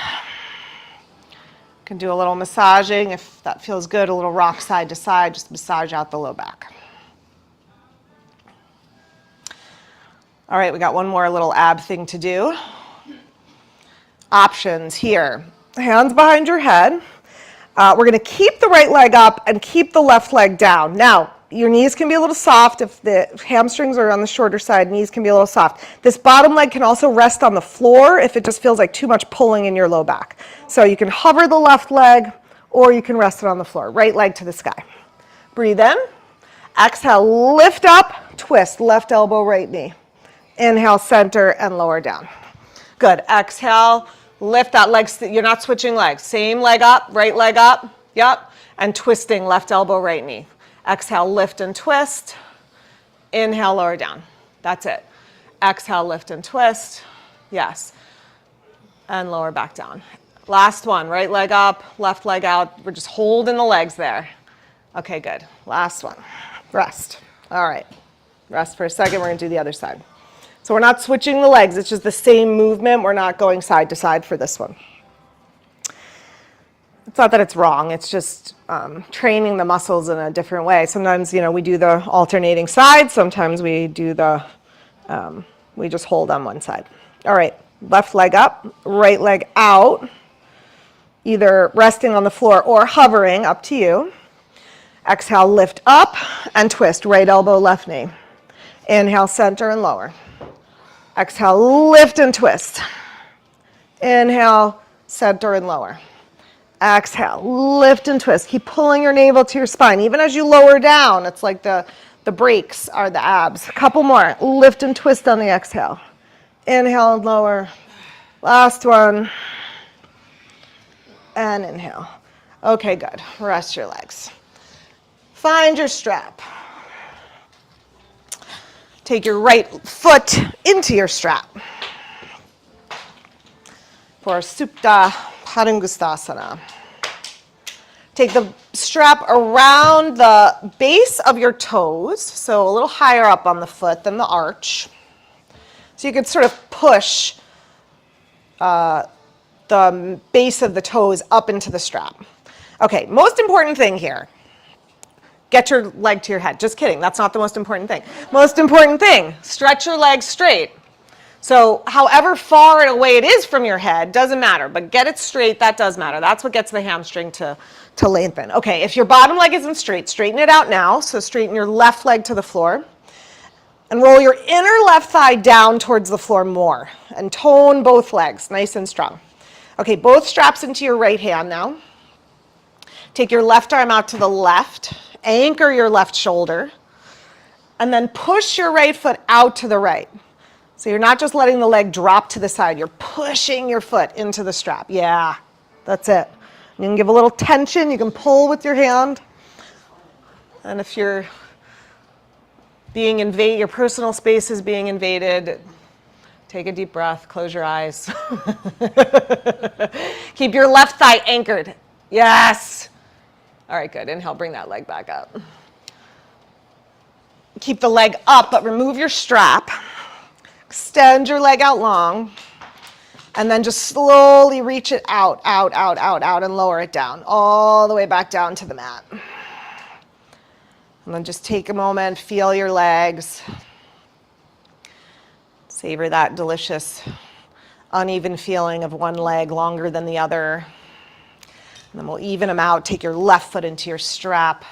You can do a little massaging if that feels good, a little rock side to side, just massage out the low back. All right, we got one more little ab thing to do. Options here. Hands behind your head. We're going to keep the right leg up and keep the left leg down. Now, your knees can be a little soft. If the hamstrings are on the shorter side, knees can be a little soft. This bottom leg can also rest on the floor if it just feels like too much pulling in your low back. So you can hover the left leg or you can rest it on the floor. Right leg to the sky. Breathe in. Exhale, lift up, twist, left elbow, right knee. Inhale, center, and lower down. Good. Exhale, lift that leg. You're not switching legs. Same leg up, right leg up. Yep. And twisting, left elbow, right knee. Exhale, lift and twist. Inhale, lower down. That's it. Exhale, lift and twist. Yes. And lower back down. Last one. Right leg up, left leg out. We're just holding the legs there. Okay, good. Last one. Rest. All right. Rest for a second. We're going to do the other side. So we're not switching the legs. It's just the same movement. We're not going side to side for this one. It's not that it's wrong. It's just training the muscles in a different way. Sometimes, we do the alternating sides. Sometimes we do we just hold on one side. All right, left leg up, right leg out, either resting on the floor or hovering, up to you. Exhale, lift up and twist, right elbow, left knee. Inhale, center and lower. Exhale, lift and twist. Inhale, center and lower. Exhale, lift and twist. Keep pulling your navel to your spine. Even as you lower down, it's like the brakes are the abs. A couple more. Lift and twist on the exhale. Inhale and lower. Last one. And inhale. Okay, good. Rest your legs. Find your strap. Take your right foot into your strap for Supta Padangusthasana. Take the strap around the base of your toes, so a little higher up on the foot than the arch. So you could sort of push the base of the toes up into the strap. Okay, most important thing here. Get your leg to your head. Just kidding, that's not the most important thing. Most important thing, stretch your legs straight. So however far away it is from your head, doesn't matter, but get it straight, that does matter. That's what gets the hamstring to lengthen. Okay, if your bottom leg isn't straight, straighten it out now. So straighten your left leg to the floor. And roll your inner left thigh down towards the floor more. And tone both legs, nice and strong. Okay, both straps into your right hand now. Take your left arm out to the left. Anchor your left shoulder. And then push your right foot out to the right. So you're not just letting the leg drop to the side, you're pushing your foot into the strap. Yeah. That's it. You can give a little tension. You can pull with your hand. And if you're being invaded, your personal space is being invaded, take a deep breath, close your eyes. Keep your left thigh anchored. Yes. All right, good. Inhale, bring that leg back up. Keep the leg up, but remove your strap. Extend your leg out long. And then just slowly reach it out, and lower it down, all the way back down to the mat. And then just take a moment, feel your legs. Savor that delicious, uneven feeling of one leg longer than the other. And then we'll even them out. Take your left foot into your strap.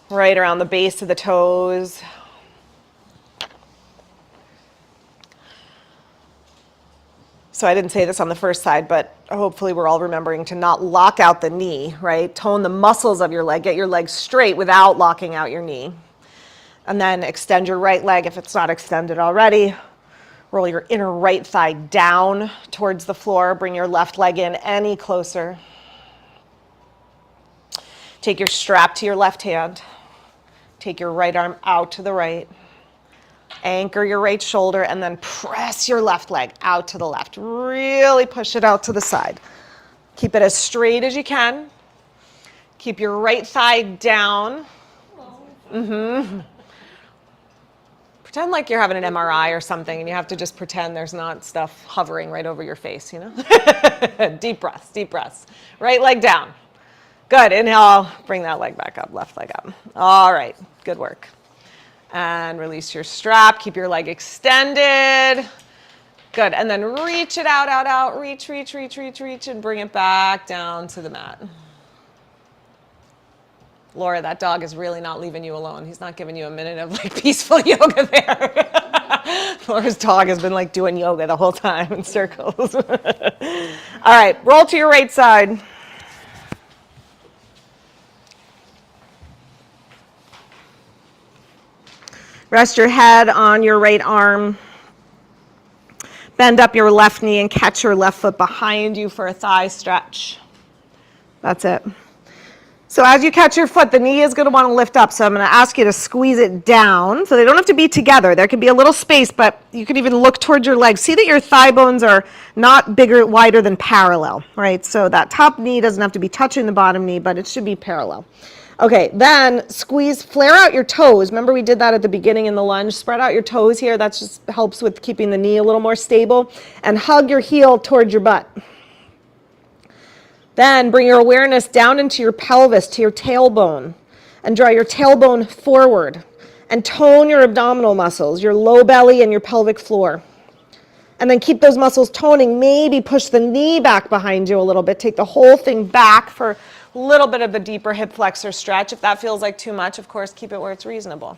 Right around the base of the toes. So I didn't say this on the first side, but hopefully we're all remembering to not lock out the knee, right? Tone the muscles of your leg. Get your leg straight without locking out your knee. And then extend your right leg if it's not extended already. Roll your inner right thigh down towards the floor. Bring your left leg in any closer. Take your strap to your left hand. Take your right arm out to the right. Anchor your right shoulder and then press your left leg out to the left. Really push it out to the side. Keep it as straight as you can. Keep your right thigh down. Pretend like you're having an MRI or something and you have to just pretend there's not stuff hovering right over your face, you know? Deep breaths, deep breaths. Right leg down. Good. Inhale, bring that leg back up, left leg up. All right, good work. And release your strap. Keep your leg extended. Good. And then reach it out. Reach, and bring it back down to the mat. Laura, that dog is really not leaving you alone. He's not giving you a minute of like peaceful yoga there. Laura's dog has been like doing yoga the whole time in circles. All right, roll to your right side. Rest your head on your right arm. Bend up your left knee and catch your left foot behind you for a thigh stretch. That's it. So as you catch your foot, the knee is going to want to lift up. So I'm going to ask you to squeeze it down. So they don't have to be together. There can be a little space, but you can even look towards your legs. See that your thigh bones are not bigger, wider than parallel, right? So that top knee doesn't have to be touching the bottom knee, but it should be parallel. Okay, then squeeze, flare out your toes. Remember we did that at the beginning in the lunge. Spread out your toes here. That just helps with keeping the knee a little more stable. And hug your heel towards your butt. Then bring your awareness down into your pelvis, to your tailbone. And draw your tailbone forward. And tone your abdominal muscles, your low belly and your pelvic floor. And then keep those muscles toning. Maybe push the knee back behind you a little bit. Take the whole thing back for a little bit of the deeper hip flexor stretch. If that feels like too much, of course, keep it where it's reasonable.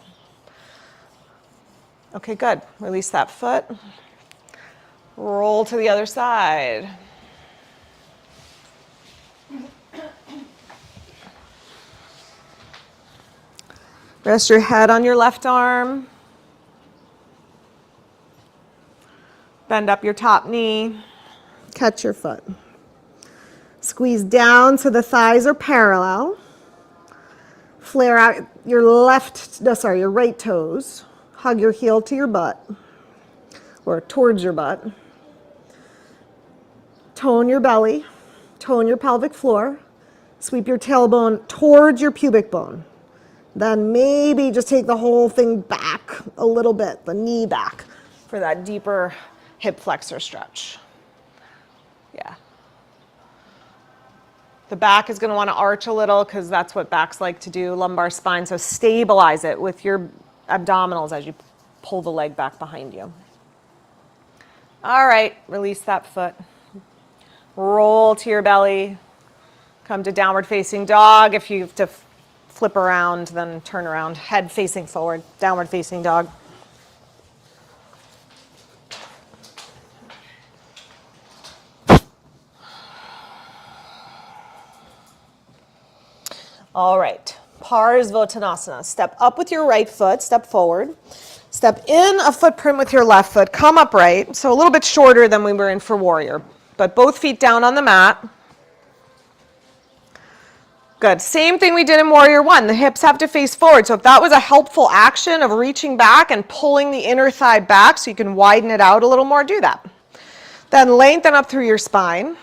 Okay, good. Release that foot. Roll to the other side. Rest your head on your left arm. Bend up your top knee. Catch your foot. Squeeze down so the thighs are parallel. Flare out your your right toes. Hug your heel to your butt or towards your butt. Tone your belly. Tone your pelvic floor. Sweep your tailbone towards your pubic bone. Then maybe just take the whole thing back a little bit, the knee back for that deeper hip flexor stretch. Yeah. The back is going to want to arch a little because that's what backs like to do, lumbar spine. So stabilize it with your abdominals as you pull the leg back behind you. All right, release that foot. Roll to your belly. Come to downward facing dog. If you have to flip around, then turn around. Head facing forward, downward facing dog. All right, Parsvottanasana. Step up with your right foot, step forward. Step in a footprint with your left foot, come upright, so a little bit shorter than we were in for warrior, but both feet down on the mat. Good. Same thing we did in warrior one. The hips have to face forward. So if that was a helpful action of reaching back and pulling the inner thigh back so you can widen it out a little more, do that. Then lengthen up through your spine.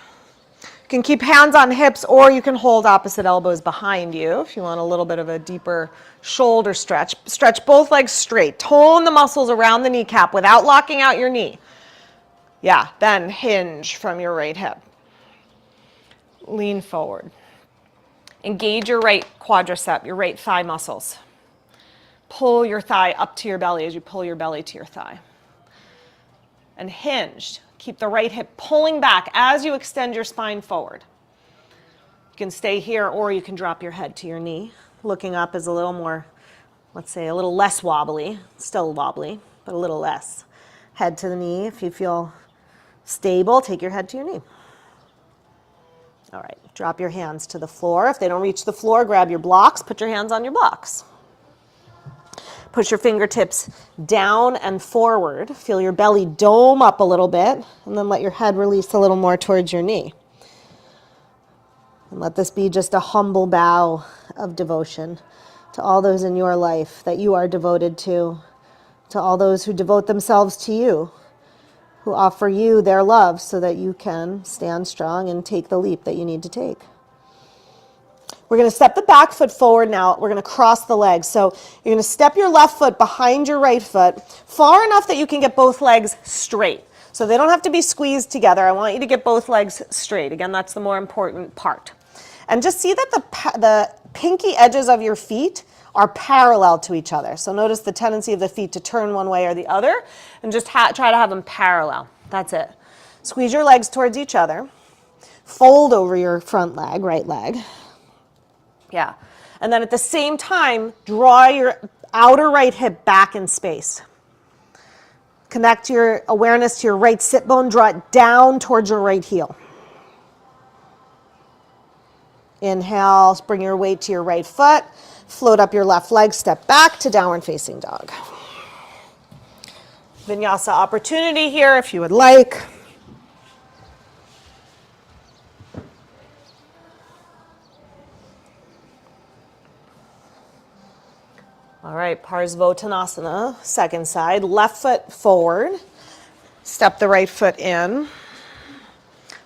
You can keep hands on hips, or you can hold opposite elbows behind you if you want a little bit of a deeper shoulder stretch. Stretch both legs straight. Tone the muscles around the kneecap without locking out your knee. Yeah, then hinge from your right hip. Lean forward. Engage your right quadricep, your right thigh muscles. Pull your thigh up to your belly as you pull your belly to your thigh. And hinged. Keep the right hip pulling back as you extend your spine forward. You can stay here, or you can drop your head to your knee. Looking up is a little more, let's say, a little less wobbly. Still wobbly, but a little less. Head to the knee. If you feel stable, take your head to your knee. All right, drop your hands to the floor. If they don't reach the floor, grab your blocks, put your hands on your blocks. Push your fingertips down and forward. Feel your belly dome up a little bit, and then let your head release a little more towards your knee. And let this be just a humble bow of devotion to all those in your life that you are devoted to all those who devote themselves to you, who offer you their love so that you can stand strong and take the leap that you need to take. We're going to step the back foot forward now. We're going to cross the legs. So you're going to step your left foot behind your right foot far enough that you can get both legs straight. So they don't have to be squeezed together. I want you to get both legs straight. Again, that's the more important part. And just see that the pinky edges of your feet are parallel to each other. So notice the tendency of the feet to turn one way or the other, and just try to have them parallel. That's it. Squeeze your legs towards each other. Fold over your front leg, right leg. Yeah. And then at the same time, draw your outer right hip back in space. Connect your awareness to your right sit bone. Draw it down towards your right heel. Inhale, bring your weight to your right foot. Float up your left leg, step back to downward facing dog. Vinyasa opportunity here if you would like. All right, Parsvottanasana, second side. Left foot forward. Step the right foot in.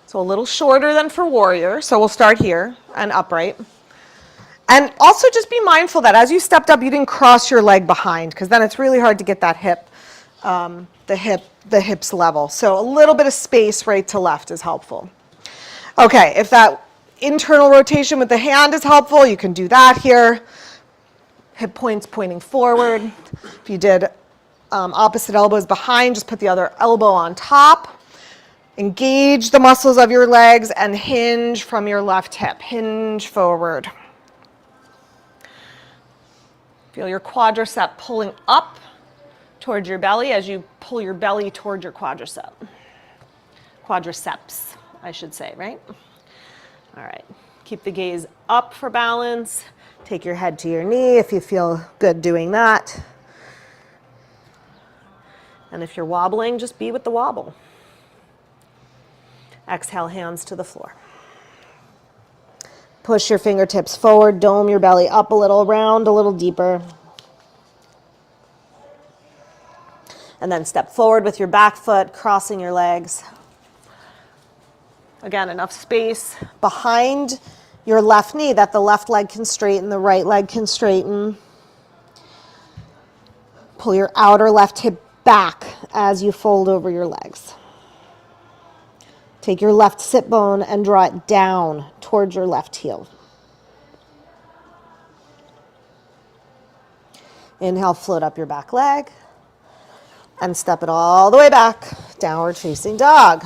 So a little shorter than for warrior. So we'll start here and upright. And also just be mindful that as you stepped up, you didn't cross your leg behind, because then it's really hard to get that the hips level. So a little bit of space right to left is helpful. Okay, if that internal rotation with the hand is helpful, you can do that here. Hip points pointing forward. If you did opposite elbows behind, just put the other elbow on top. Engage the muscles of your legs and hinge from your left hip. Hinge forward. Feel your quadricep pulling up towards your belly as you pull your belly toward your quadricep. Quadriceps, I should say, right? All right. Keep the gaze up for balance. Take your head to your knee if you feel good doing that. And if you're wobbling, just be with the wobble. Exhale, hands to the floor. Push your fingertips forward, dome your belly up a little, round a little deeper. And then step forward with your back foot, crossing your legs. Again, enough space behind your left knee that the left leg can straighten, the right leg can straighten. Pull your outer left hip back as you fold over your legs. Take your left sit bone and draw it down towards your left heel. Inhale, float up your back leg and step it all the way back, downward facing dog.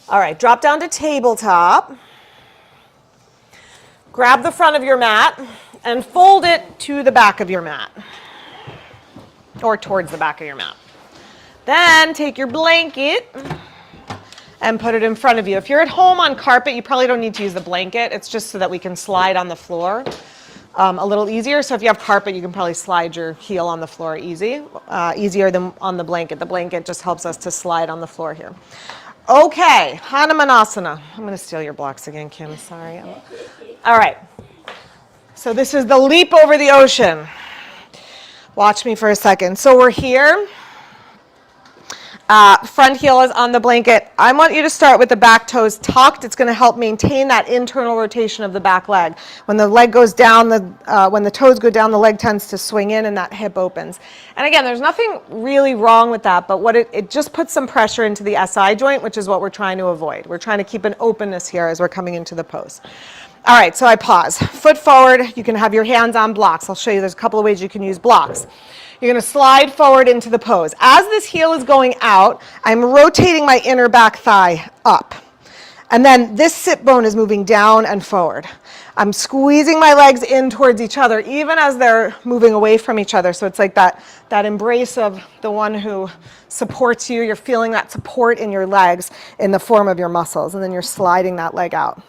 All right, drop down to tabletop. Grab the front of your mat and fold it to the back of your mat, or towards the back of your mat. Then take your blanket and put it in front of you. If you're at home on carpet, you probably don't need to use the blanket. It's just so that we can slide on the floor. a little easier. So if you have carpet, you can probably slide your heel on the floor easier than on the blanket. The blanket just helps us to slide on the floor here. Okay, Hanumanasana. I'm going to steal your blocks again, Kim. Sorry. All right. So this is the leap over the ocean. Watch me for a second. So we're here. Front heel is on the blanket. I want you to start with the back toes tucked. It's going to help maintain that internal rotation of the back leg. When the leg goes down, when the toes go down, the leg tends to swing in and that hip opens. And again, there's nothing really wrong with that, but what it just puts some pressure into the SI joint, which is what we're trying to avoid. We're trying to keep an openness here as we're coming into the pose. All right, so I pause. Foot forward. You can have your hands on blocks. I'll show you there's a couple of ways you can use blocks. You're going to slide forward into the pose. As this heel is going out, I'm rotating my inner back thigh up. And then this sit bone is moving down and forward. I'm squeezing my legs in towards each other, even as they're moving away from each other. So it's like that embrace of the one who supports you. You're feeling that support in your legs in the form of your muscles. And then you're sliding that leg out.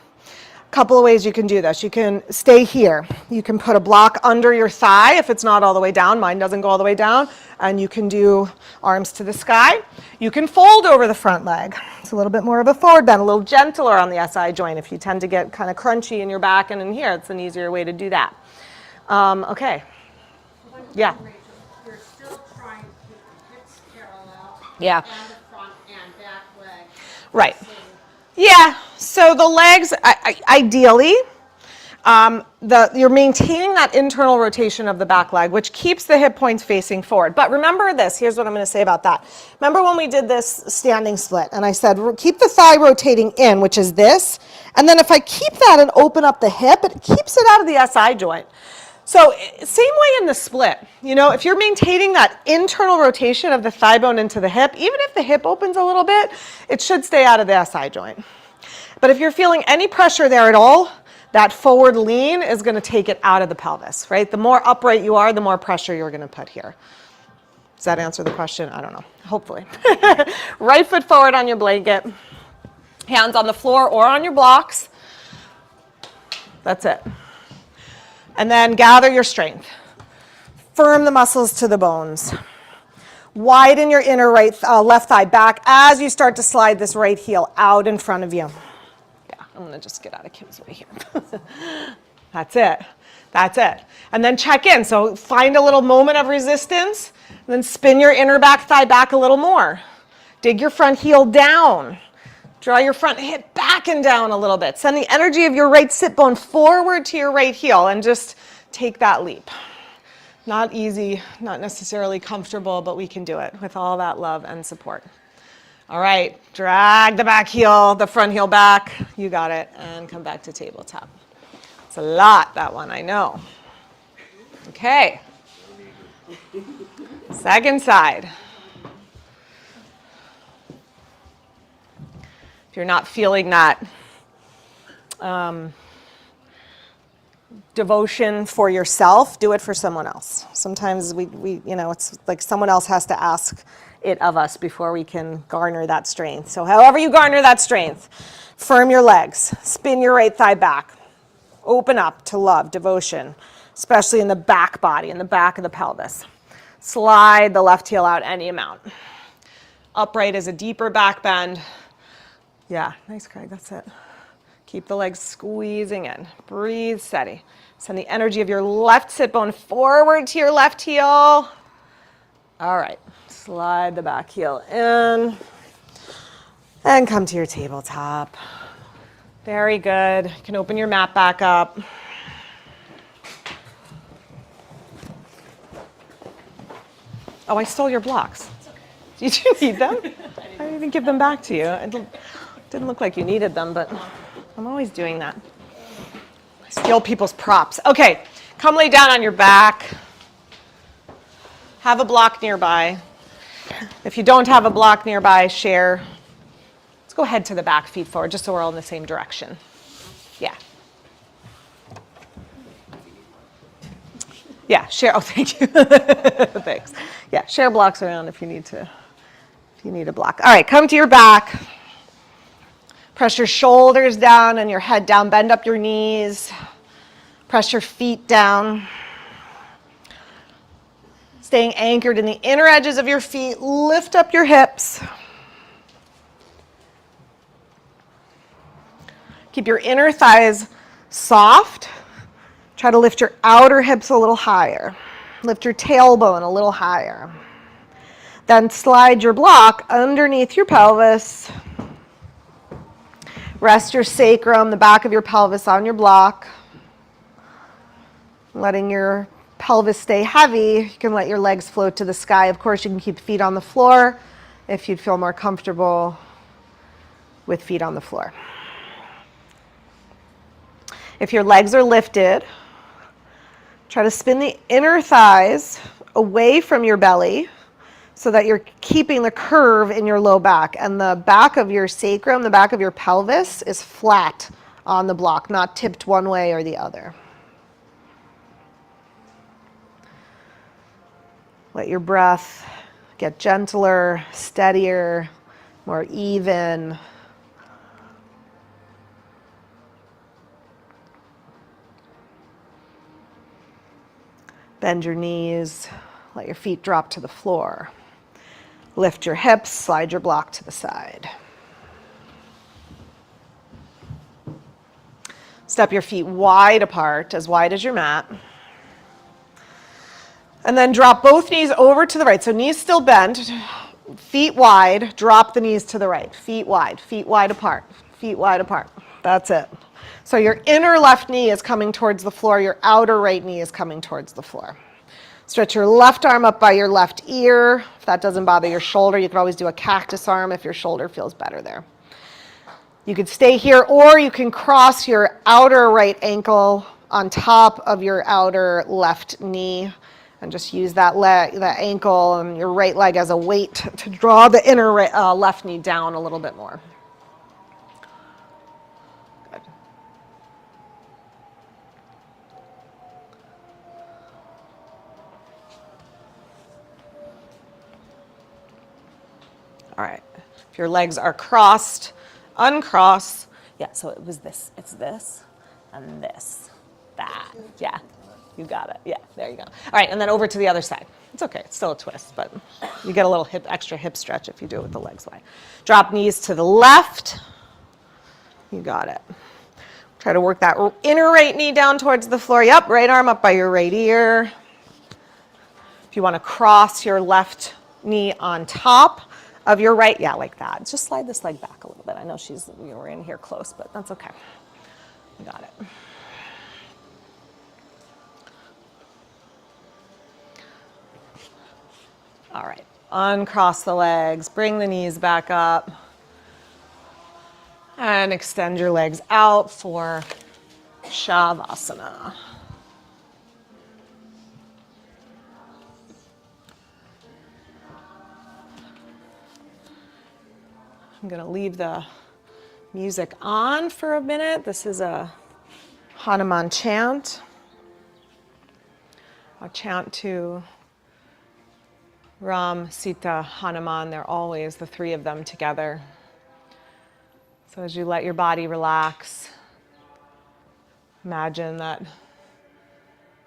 Couple of ways you can do this. You can stay here. You can put a block under your thigh if it's not all the way down. Mine doesn't go all the way down. And you can do arms to the sky. You can fold over the front leg. It's a little bit more of a forward bend, a little gentler on the SI joint. If you tend to get kind of crunchy in your back and in here, it's an easier way to do that. Okay. Yeah.
You're still trying to keep the hips parallel.
Yeah.
And the front and back leg.
Right. Yeah, so the legs, ideally, you're maintaining that internal rotation of the back leg, which keeps the hip points facing forward. But remember this, here's what I'm going to say about that. Remember when we did this standing split, and I said, keep the thigh rotating in, which is this, and then if I keep that and open up the hip, it keeps it out of the SI joint. So same way in the split, if you're maintaining that internal rotation of the thigh bone into the hip, even if the hip opens a little bit, it should stay out of the SI joint. But if you're feeling any pressure there at all, that forward lean is going to take it out of the pelvis, right? The more upright you are, the more pressure you're going to put here. Does that answer the question? I don't know, hopefully. Right foot forward on your blanket, hands on the floor or on your blocks. That's it. And then gather your strength. Firm the muscles to the bones. Widen your inner left thigh back as you start to slide this right heel out in front of you. Yeah, I'm going to just get out of Kim's way here. That's it. That's it. And then check in. So find a little moment of resistance. And then spin your inner back thigh back a little more. Dig your front heel down. Draw your front hip back and down a little bit. Send the energy of your right sit bone forward to your right heel and just take that leap. Not easy, not necessarily comfortable, but we can do it with all that love and support. All right, drag the back heel, the front heel back. You got it. And come back to tabletop. It's a lot, that one, I know. Okay. Second side. If you're not feeling that devotion for yourself, do it for someone else. Sometimes it's like someone else has to ask it of us before we can garner that strength. So however you garner that strength, firm your legs, spin your right thigh back, open up to love, devotion, especially in the back body, in the back of the pelvis. Slide the left heel out any amount. Upright is a deeper back bend. Yeah, nice, Craig, that's it. Keep the legs squeezing in. Breathe steady. Send the energy of your left sit bone forward to your left heel. All right, slide the back heel in. And come to your tabletop. Very good. You can open your mat back up. Oh, I stole your blocks. Did you need them? I didn't even give them back to you. It didn't look like you needed them, but I'm always doing that. I steal people's props. Okay, come lay down on your back. Have a block nearby. If you don't have a block nearby, share. Let's go head to the back, feet forward, just so we're all in the same direction. Yeah. Yeah, share. Oh, thank you. Thanks. Yeah, share blocks around if you need a block. All right, come to your back. Press your shoulders down and your head down. Bend up your knees. Press your feet down. Staying anchored in the inner edges of your feet. Lift up your hips. Keep your inner thighs soft. Try to lift your outer hips a little higher. Lift your tailbone a little higher. Then slide your block underneath your pelvis. Rest your sacrum, the back of your pelvis on your block. Letting your pelvis stay heavy, you can let your legs float to the sky. Of course, you can keep feet on the floor if you'd feel more comfortable with feet on the floor. If your legs are lifted, try to spin the inner thighs away from your belly so that you're keeping the curve in your low back. And the back of your sacrum, the back of your pelvis is flat on the block, not tipped one way or the other. Let your breath get gentler, steadier, more even. Bend your knees, let your feet drop to the floor. Lift your hips, slide your block to the side. Step your feet wide apart, as wide as your mat. And then drop both knees over to the right. So knees still bent, feet wide, drop the knees to the right. Feet wide apart, feet wide apart. That's it. So your inner left knee is coming towards the floor, your outer right knee is coming towards the floor. Stretch your left arm up by your left ear. If that doesn't bother your shoulder, you can always do a cactus arm if your shoulder feels better there. You could stay here, or you can cross your outer right ankle on top of your outer left knee and just use that ankle and your right leg as a weight to draw the inner left knee down a little bit more. Good. All right. If your legs are crossed, uncross. Yeah, so it was this. It's this and this. That. Yeah. You got it. Yeah, there you go. All right, and then over to the other side. It's okay. It's still a twist, but you get a little extra hip stretch if you do it with the legs wide. Drop knees to the left. You got it. Try to work that inner right knee down towards the floor. Yep, right arm up by your right ear. If you want to cross your left knee on top of your right, yeah, like that. Just slide this leg back a little bit. I know we're in here close, but that's okay. You got it. All right, uncross the legs, bring the knees back up, and extend your legs out for Shavasana. I'm going to leave the music on for a minute. This is a Hanuman chant. A chant to Ram, Sita, Hanuman. They're always the three of them together. So as you let your body relax, imagine that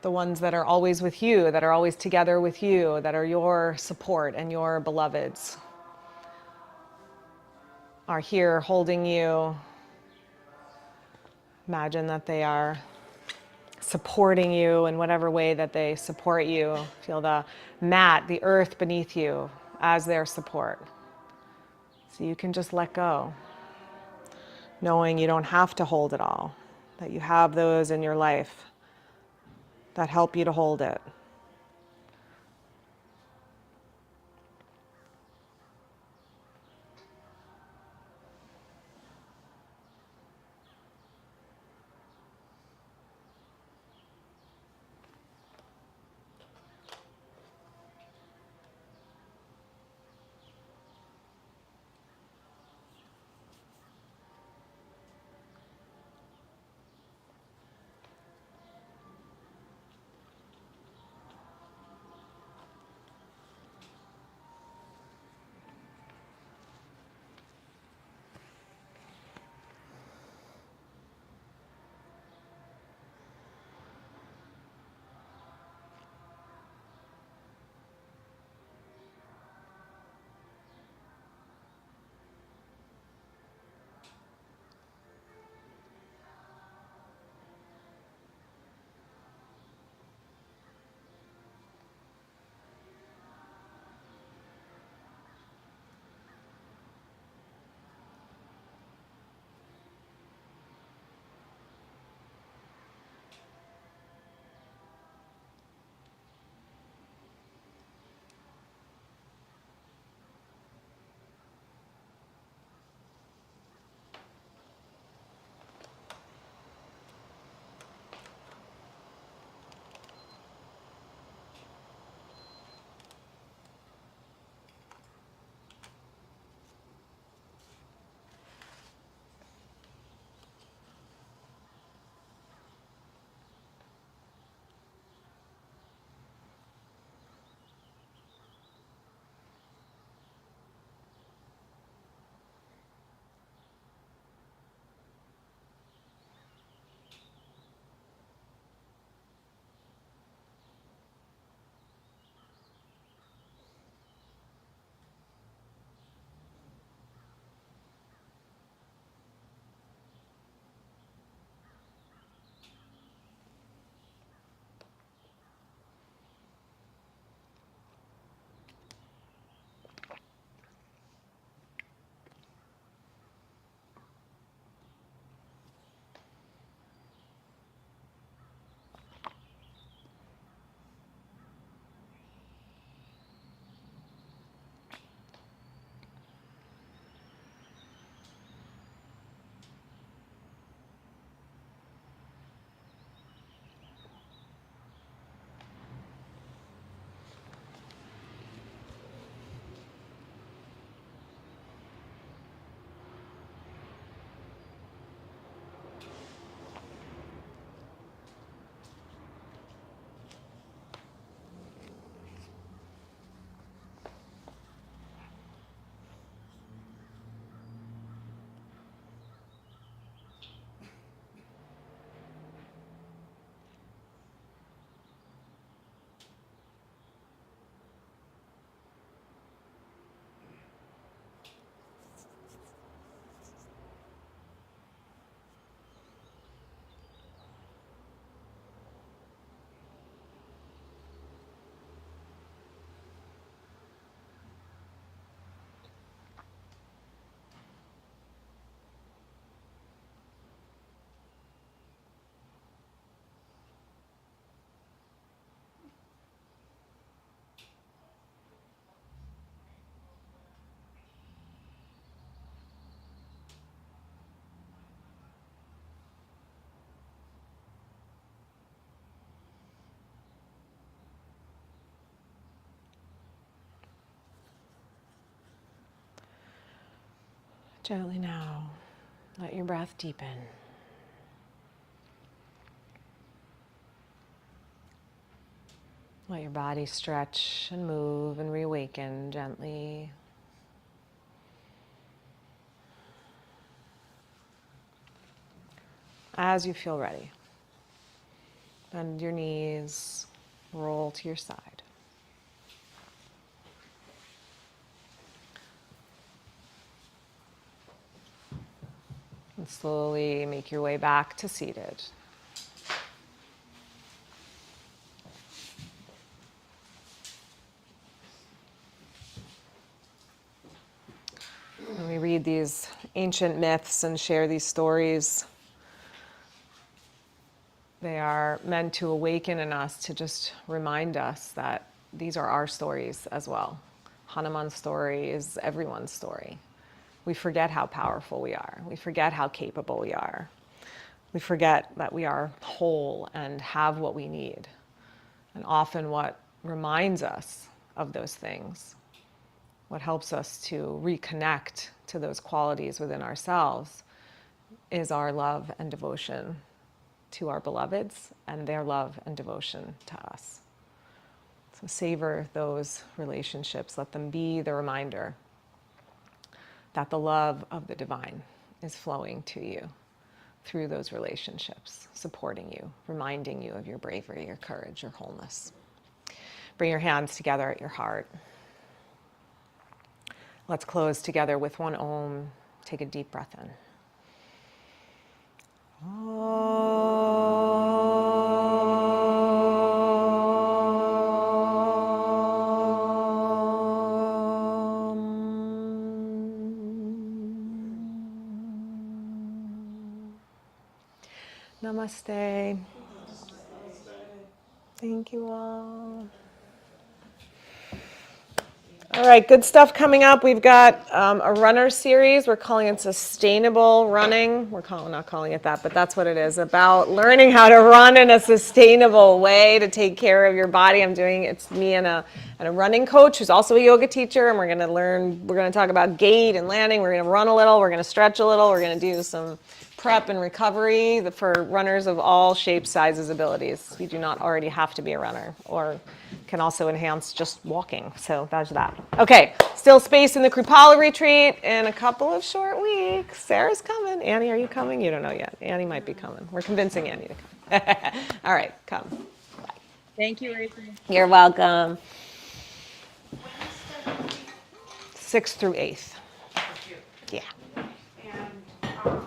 the ones that are always with you, that are always together with you, that are your support and your beloveds, are here holding you. Imagine that they are supporting you in whatever way that they support you. Feel the mat, the earth beneath you as their support. So you can just let go, knowing you don't have to hold it all, that you have those in your life that help you to hold it. Gently now, let your breath deepen. Let your body stretch and move and reawaken gently. As you feel ready, bend your knees, roll to your side. And slowly make your way back to seated. When we read these ancient myths and share these stories, they are meant to awaken in us, to just remind us that these are our stories as well. Hanuman's story is everyone's story. We forget how powerful we are. We forget how capable we are. We forget that we are whole and have what we need. And often what reminds us of those things, what helps us to reconnect to those qualities within ourselves, is our love and devotion to our beloveds and their love and devotion to us. So savor those relationships. Let them be the reminder that the love of the divine is flowing to you through those relationships, supporting you, reminding you of your bravery, your courage, your wholeness. Bring your hands together at your heart. Let's close together with one Om. Take a deep breath in. Namaste. Thank you all. All right, good stuff coming up. We've got a runner series. We're calling it Sustainable Running. Not calling it that, but that's what it is, about learning how to run in a sustainable way to take care of your body. It's me and a running coach who's also a yoga teacher, and we're going to talk about gait and landing. We're going to run a little, we're going to stretch a little, we're going to do some prep and recovery for runners of all shapes, sizes, abilities. You do not already have to be a runner, or can also enhance just walking. So that's that. Okay, still space in the Kripala retreat in a couple of short weeks. Sarah's coming. Annie, are you coming? You don't know yet. Annie might be coming. We're convincing Annie to come. All right, come. Bye.
Thank you, Rachel.
You're welcome. 6th through 8th. Yeah.
And